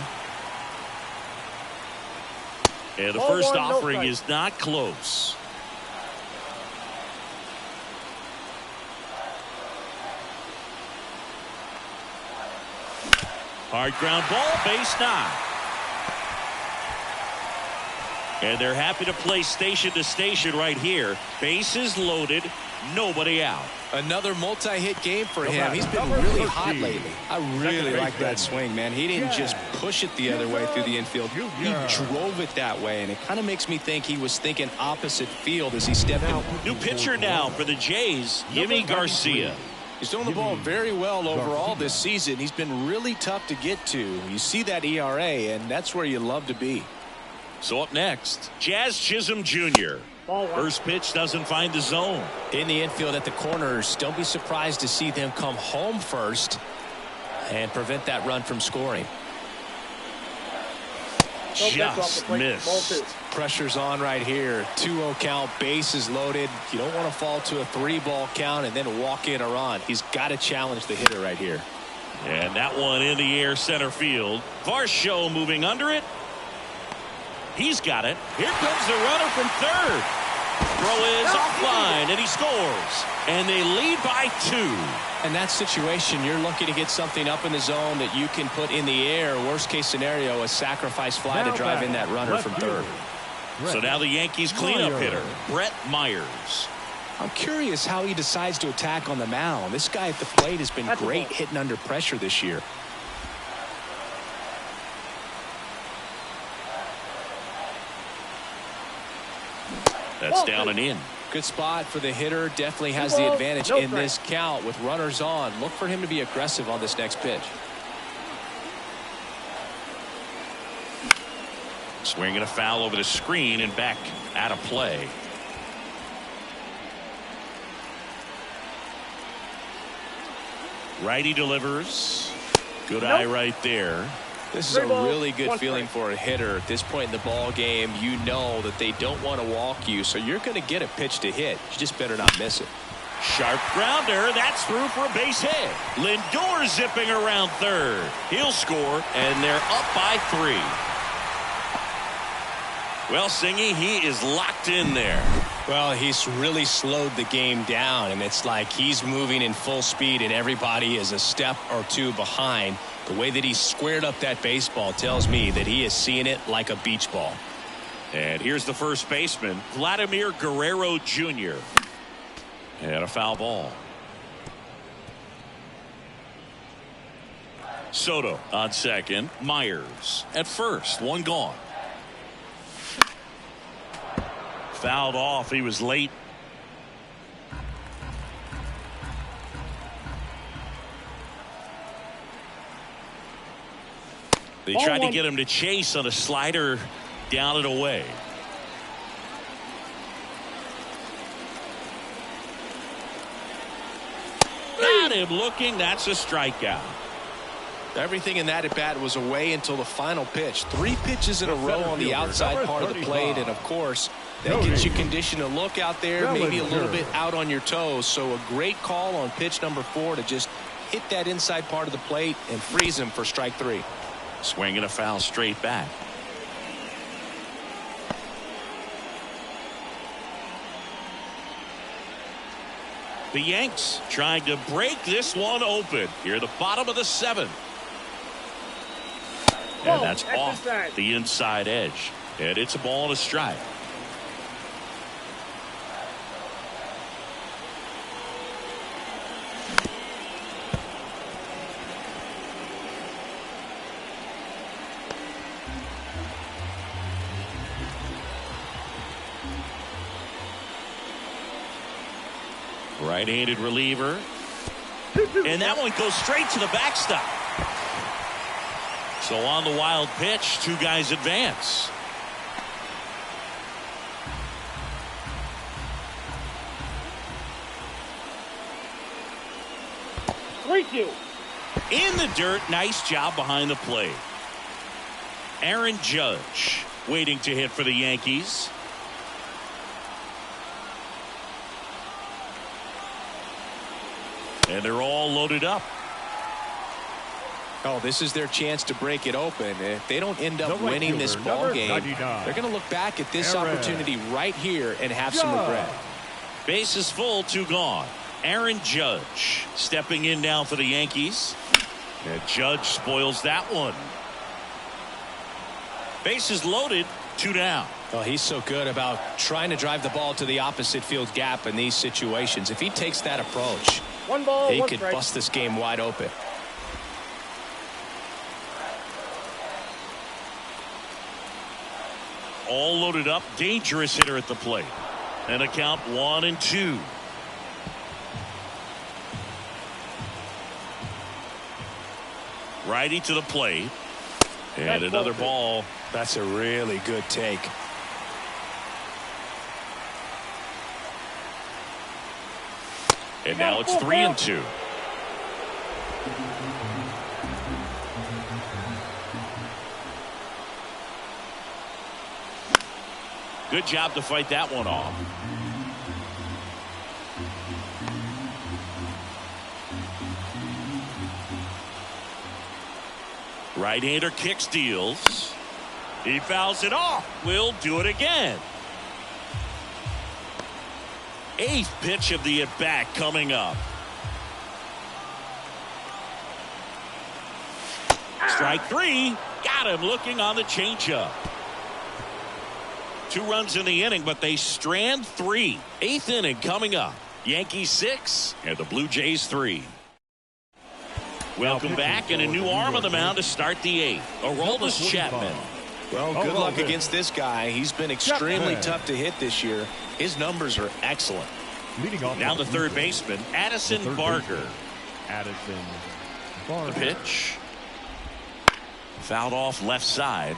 And the Ball first one, no offering strike. is not close. Hard ground ball, base knock. And they're happy to play station to station right here. Bases loaded, nobody out. Another multi-hit game for him. batter, He's been number really 13. hot lately. I really Second like that baseman. swing, man. He didn't just push it the other way through the infield. He Junior. drove it that way, and it kind of makes me think he was thinking opposite field as he stepped in. New pitcher now for the Jays, Yimi Garcia. He's throwing the ball very well overall this season. He's been really tough to get to. You see that ERA, and that's where you love to be. So up next, Jazz Chisholm Jr. Ball one. First pitch doesn't find the zone. In the infield at the corners, don't be surprised to see them come home first and prevent that run from scoring. No pitch off the Just plate. Ball missed. 2. Pressure's on right here. 2-0 count, bases loaded. You don't want to fall to a 3-ball count and then walk in a run. He's got to challenge the hitter right here. And that one in the air center field. Varsho moving under it. He's got it. Here comes the runner from third. Throw is offline, and he scores. And they lead by 2. In that situation, you're looking to get something up in the zone that you can put in the air. Worst case scenario, a sacrifice fly to drive in that runner from third. So now the Yankees cleanup hitter, Brett Myers. I'm curious how he decides to attack on the mound. This guy at the plate has been great hitting under pressure this year. That's down and in. Good spot for the hitter. Definitely has the advantage in this count with runners on. Look for him to be aggressive on this next pitch. Swinging a foul over the screen and back out of play. Righty delivers. Good eye right there. This is a really good feeling for a hitter at this point in the ball game. You know that they don't want to walk you, so you're going to get a pitch to hit. You just better not miss it. Sharp grounder. That's through for a base hit. Lindor zipping around third. He'll score, and they're up by 3. Well, Singy, he is locked in there. Well, he's really slowed the game down, and it's like he's moving in full speed, and everybody is a step or two behind. The way that he squared up that baseball tells me that he is seeing it like a beach ball. And here's the first baseman, Vladimir Guerrero Jr. And a foul ball. Soto on second. Myers at first. One gone. Fouled off. He was late. They tried to get him to chase on a slider down and away. Got him looking. That's a strikeout. Everything in that at bat was away until the final pitch. 3 pitches in a row on the outside part of the plate, and of course that gets you conditioned to look out there, maybe a little bit out on your toes. So a great call on pitch number 4 to just hit that inside part of the plate and freeze him for strike 3. Swinging a foul straight back. The Yanks trying to break this one open here at the bottom of the 7th. And that's off the inside edge. And it's a ball and a strike. Right-handed reliever. And that one goes straight to the backstop. So on the wild pitch, two guys advance. In the dirt, nice job behind the plate. Aaron Judge waiting to hit for the Yankees. And they're all loaded up. Oh, this is their chance to break it open. If they don't end up winning this ball game, they're going to look back at this opportunity right here and have some regret. Bases full, two gone. Aaron Judge stepping in now for the Yankees. And Judge spoils that one. Bases loaded, two down. Well, he's so good about trying to drive the ball to the opposite field gap in these situations. If he takes that approach, one ball, he one could strike. bust this game wide open. All loaded up, dangerous hitter at the plate. And a count 1-2. Righty to the plate. And another ball. That's a really good take. And now it's 3-2. Good job to fight that one off. Right-hander kicks, deals. He fouls it off. Will do it again. Eighth pitch of the at-bat coming up. Strike three. Got him looking on the changeup. 2 runs in the inning, but they strand 3. 8th inning coming up. Yankees 6 and the Blue Jays 3. Welcome back, and a new arm on the mound to start the 8th. Aroldis Chapman. Well, good luck against this guy. He's been extremely tough to hit this year. His numbers are excellent. Now the third baseman, Addison Barger. Addison The Barger. pitch. Fouled off left side.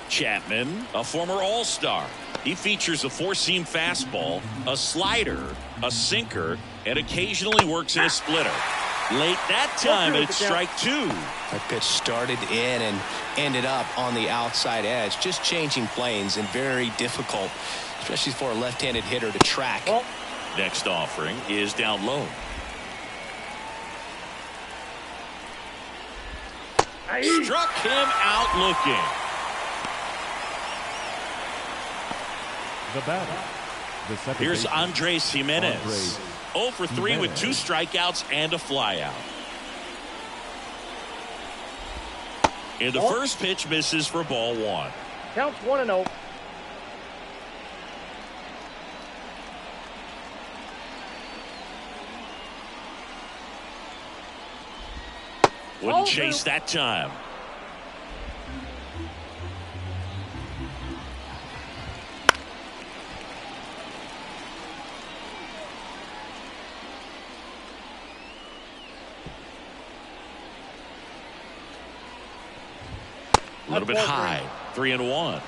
Chapman, a former All-Star. He features a four-seam fastball, a slider, a sinker, and occasionally works in a splitter. Late that time, it's strike 2. That pitch started in and ended up on the outside edge, just changing planes, and very difficult, especially for a left-handed hitter to track. Next offering is down low. Struck him out looking. The batter. The second Here's baseman, Andres Jimenez. Andres 0 for 3 with Jimenez. 2 strikeouts and a flyout. And the first pitch misses for ball 1. Counts 1-0. Wouldn't chase that time. A little bit high. 3-1.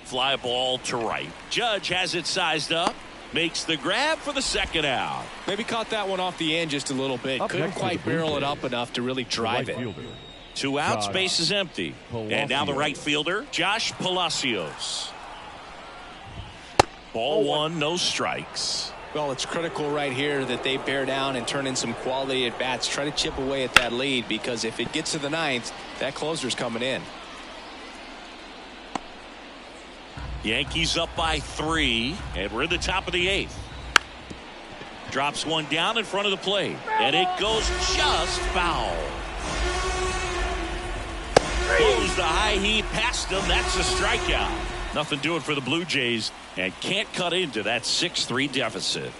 Fly ball to right. Judge has it sized up. Makes the grab for the second out. Maybe caught that one off the end just a little bit. Up Couldn't next quite for the Blue barrel it Jays, up enough to really drive right it. fielder, 2 outs, Josh base is empty. And now the right fielder, Josh Palacios. Ball 1, no strikes. Well, it's critical right here that they bear down and turn in some quality at bats. Try to chip away at that lead, because if it gets to the 9th, that closer's coming in. Yankees up by 3, and we're in the top of the 8th. Drops one down in front of the plate. And it goes just foul. Blows the high heat past him. That's a strikeout. Nothing doing for the Blue Jays, and can't cut into that 6-3 deficit.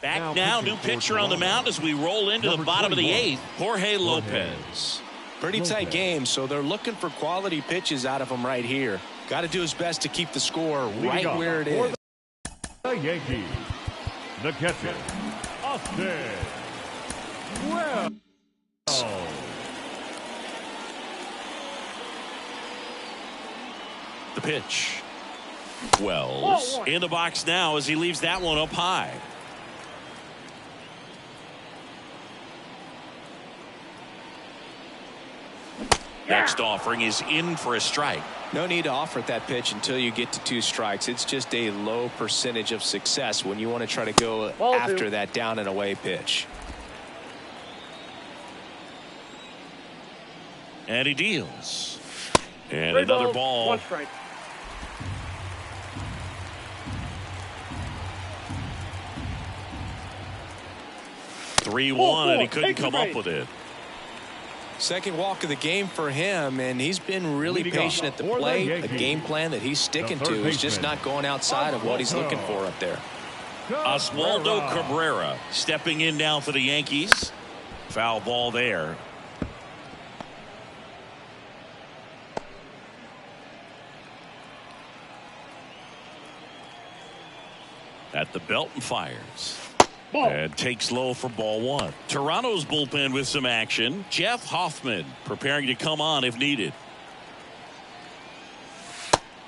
Back now, new pitcher on the mound as we roll into the bottom of the 8th, Jorge Lopez. Pretty tight game, so they're looking for quality pitches out of him right here. Got to do his best to keep the score right where it is. The Yankees, the catcher, Austin Wells. The pitch. Wells in the box now as he leaves that one up high. Next offering is in for a strike. No need to offer that pitch until you get to 2 strikes. It's just a low percentage of success when you want to try to go after that down and away pitch. And he deals. And another ball. 1 strike. Three-one, and he couldn't come up with it. Second walk of the game for him, and he's been really patient at the plate. A game plan that he's sticking to. He's just not going outside of what he's looking for up there. Oswaldo Cabrera stepping in now for the Yankees. Foul ball there. At the belt and fires. And takes low for ball 1. Toronto's bullpen with some action. Jeff Hoffman preparing to come on if needed.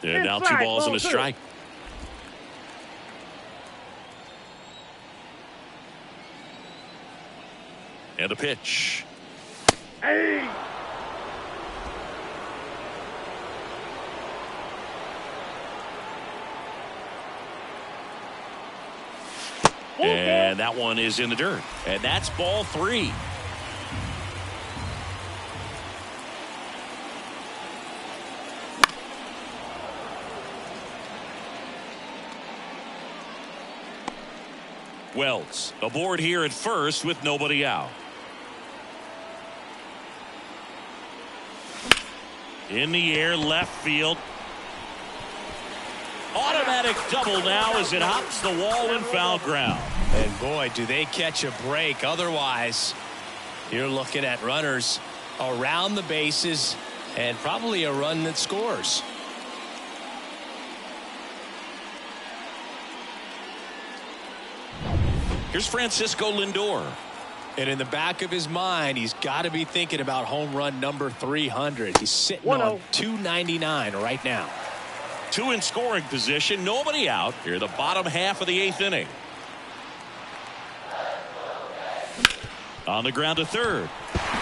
And now 2 balls and a strike. And the pitch. Hey! And that one is in the dirt. And that's ball 3. Wells aboard here at first with nobody out. In the air, left field. Automatic double now as it hops the wall in foul ground. And boy, do they catch a break. Otherwise, you're looking at runners around the bases and probably a run that scores. Here's Francisco Lindor. And in the back of his mind, he's got to be thinking about home run number 300. He's sitting on 299 right now. 2 in scoring position, nobody out. Here the bottom half of the 8th inning. On the ground to third.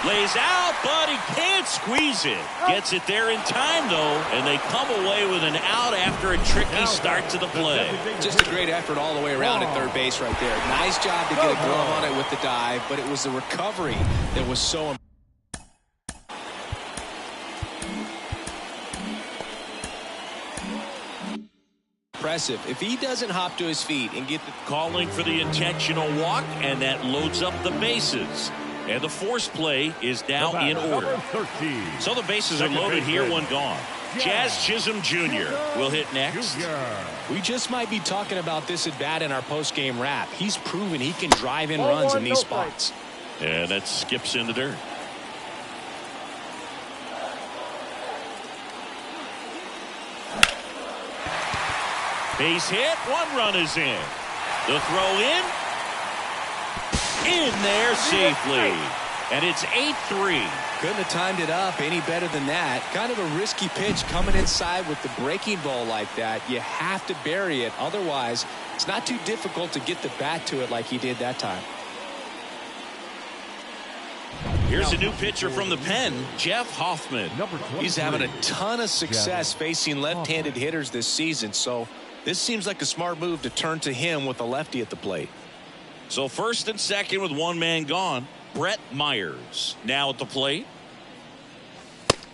Lays out, but he can't squeeze it. Gets it there in time, though, and they come away with an out after a tricky start to the play. Just a great effort all the way around at third base right there. Nice job to get a glove on it with the dive, but it was the recovery that was so impressive. If he doesn't hop to his feet and get the calling for the intentional walk, and that loads up the bases. And the force play is now in order. So the bases are loaded here, 1 gone. Jazz Chisholm Jr. will hit next. We just might be talking about this at bat in our post-game wrap. He's proven he can drive in runs in these spots. And that skips in the dirt. Base hit, 1 run is in. The throw in there safely. And it's 8-3. Couldn't have timed it up any better than that. Kind of a risky pitch coming inside with the breaking ball like that. You have to bury it. Otherwise, it's not too difficult to get the bat to it like he did that time. Here's a new pitcher from the pen, Jeff Hoffman. He's having a ton of success facing left-handed hitters this season, so this seems like a smart move to turn to him with a lefty at the plate. So first and second with 1 man gone. Brett Myers now at the plate.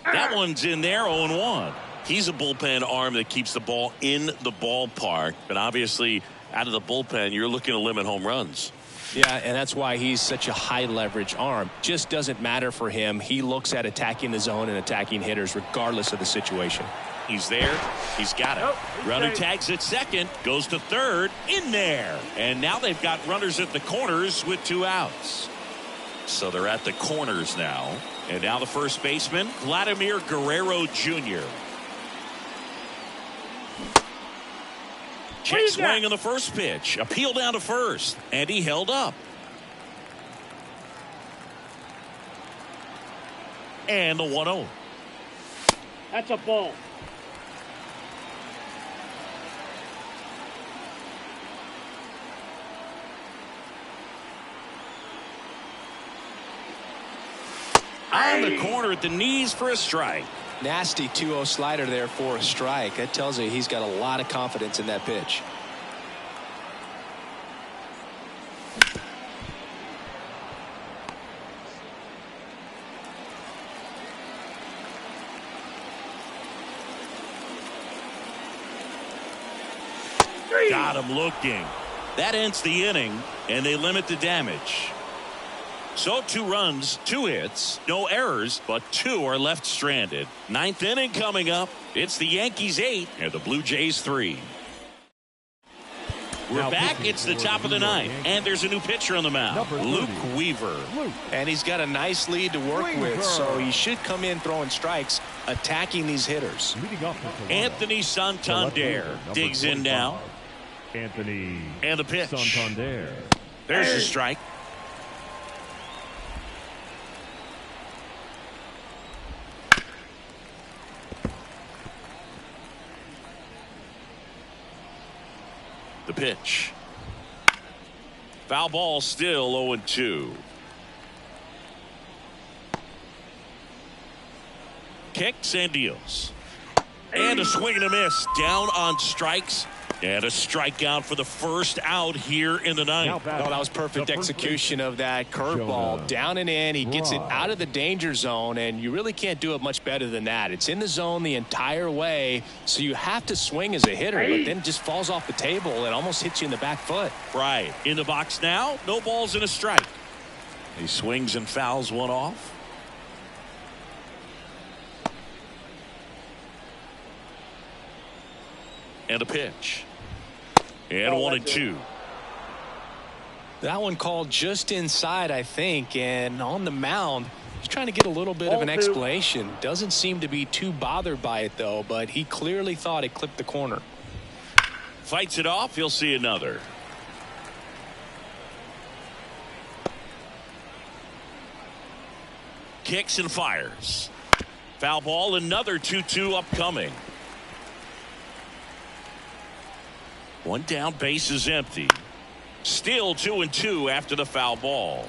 That one's in there, 0-1. He's a bullpen arm that keeps the ball in the ballpark. But obviously, out of the bullpen, you're looking to limit home runs. Yeah, and that's why he's such a high leverage arm. Just doesn't matter for him. He looks at attacking the zone and attacking hitters regardless of the situation. He's there. He's got it. Runner tags at second, goes to third, in there. And now they've got runners at the corners with 2 outs. So they're at the corners now. And now the first baseman, Vladimir Guerrero Jr. Check swing on the first pitch. Appeal down to first. And he held up. And the 1-0. That's a ball. On the corner at the knees for a strike. Nasty 2-0 slider there for a strike. That tells you he's got a lot of confidence in that pitch. Got him looking. That ends the inning, and they limit the damage. So 2 runs, 2 hits, no errors, but 2 are left stranded. 9th inning coming up. It's the Yankees 8 and the Blue Jays 3. We're Now back. It's the top of the 9th, and there's a new pitcher on the mound, Luke Weaver. And he's got a nice lead to work with, so he should come in throwing strikes, attacking these hitters. Anthony Santander digs in now. Anthony And the pitch. Santander. There's a strike. The pitch. Foul ball, still 0-2. Kicks and deals. And a swing and a miss. Down on strikes. And a strikeout for the first out here in the 9th. Oh, that was perfect execution of that curveball. Down and in. He gets it out of the danger zone, and you really can't do it much better than that. It's in the zone the entire way, so you have to swing as a hitter, but then it just falls off the table and almost hits you in the back foot. Right. In the box now. No balls and a strike. He swings and fouls one off. And a pitch. And 1-2. That one called just inside, I think, and on the mound, he's trying to get a little bit of an explanation. Doesn't seem to be too bothered by it, though, but he clearly thought it clipped the corner. Fights it off. He'll see another. Kicks and fires. Foul ball. Another 2-2 upcoming. One down, base is empty. Still 2-2 after the foul ball.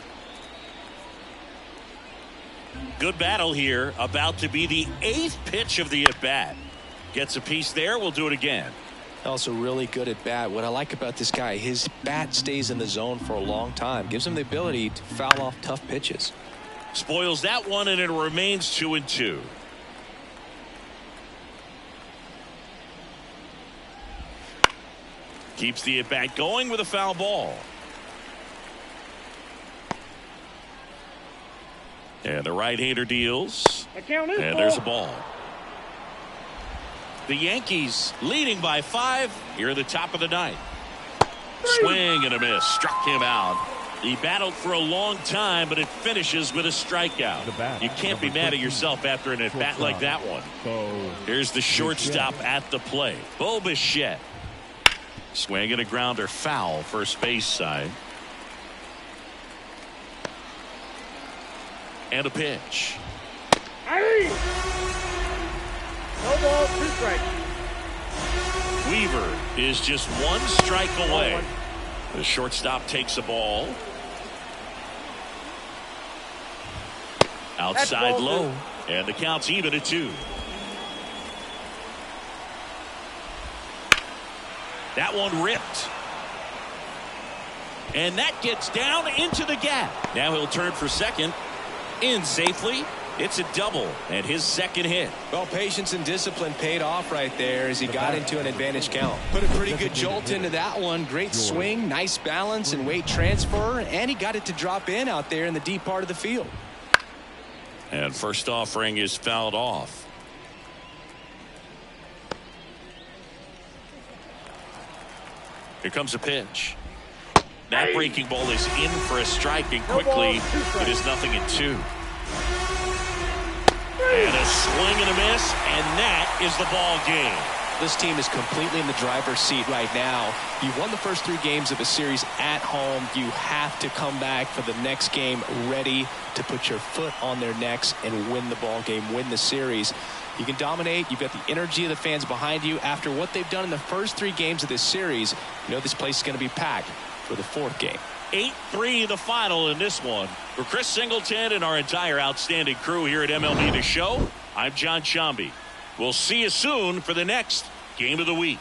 Good battle here. About to be the 8th pitch of the at-bat. Gets a piece there. We'll do it again. Also really good at bat. What I like about this guy, his bat stays in the zone for a long time. Gives him the ability to foul off tough pitches. Spoils that one, and it remains 2-2. Keeps the at-bat going with a foul ball. And the right-hander deals. And there's a ball. The Yankees leading by 5 here at the top of the 9th. Swing and a miss. Struck him out. He battled for a long time, but it finishes with a strikeout. You can't be mad at yourself after an at-bat like that one. Here's the shortstop at the plate, Bo Bichette. Swing and a grounder, foul, first base side. And a pitch. No ball, 2 strikes. Weaver is just 1 strike away. The shortstop takes a ball. Outside low. And the count's even at 2. That one ripped. And that gets down into the gap. Now he'll turn for second. In safely. It's a double and his second hit. Well, patience and discipline paid off right there as he got into an advantage count. Put a pretty good jolt into that one. Great swing, nice balance and weight transfer, and he got it to drop in out there in the deep part of the field. And first offering is fouled off. Here comes a pitch. That breaking ball is in for a strike, and quickly it is 0-2. And a swing and a miss, and that is the ball game. This team is completely in the driver's seat right now. You've won the first 3 games of a series at home. You have to come back for the next game ready to put your foot on their necks and win the ball game, win the series. You can dominate. You've got the energy of the fans behind you. After what they've done in the first 3 games of this series, you know this place is going to be packed for the 4th game. 8-3 the final in this one. For Chris Singleton and our entire outstanding crew here at MLB The Show, I'm John Sciambi. We'll see you soon for the next Game of the Week.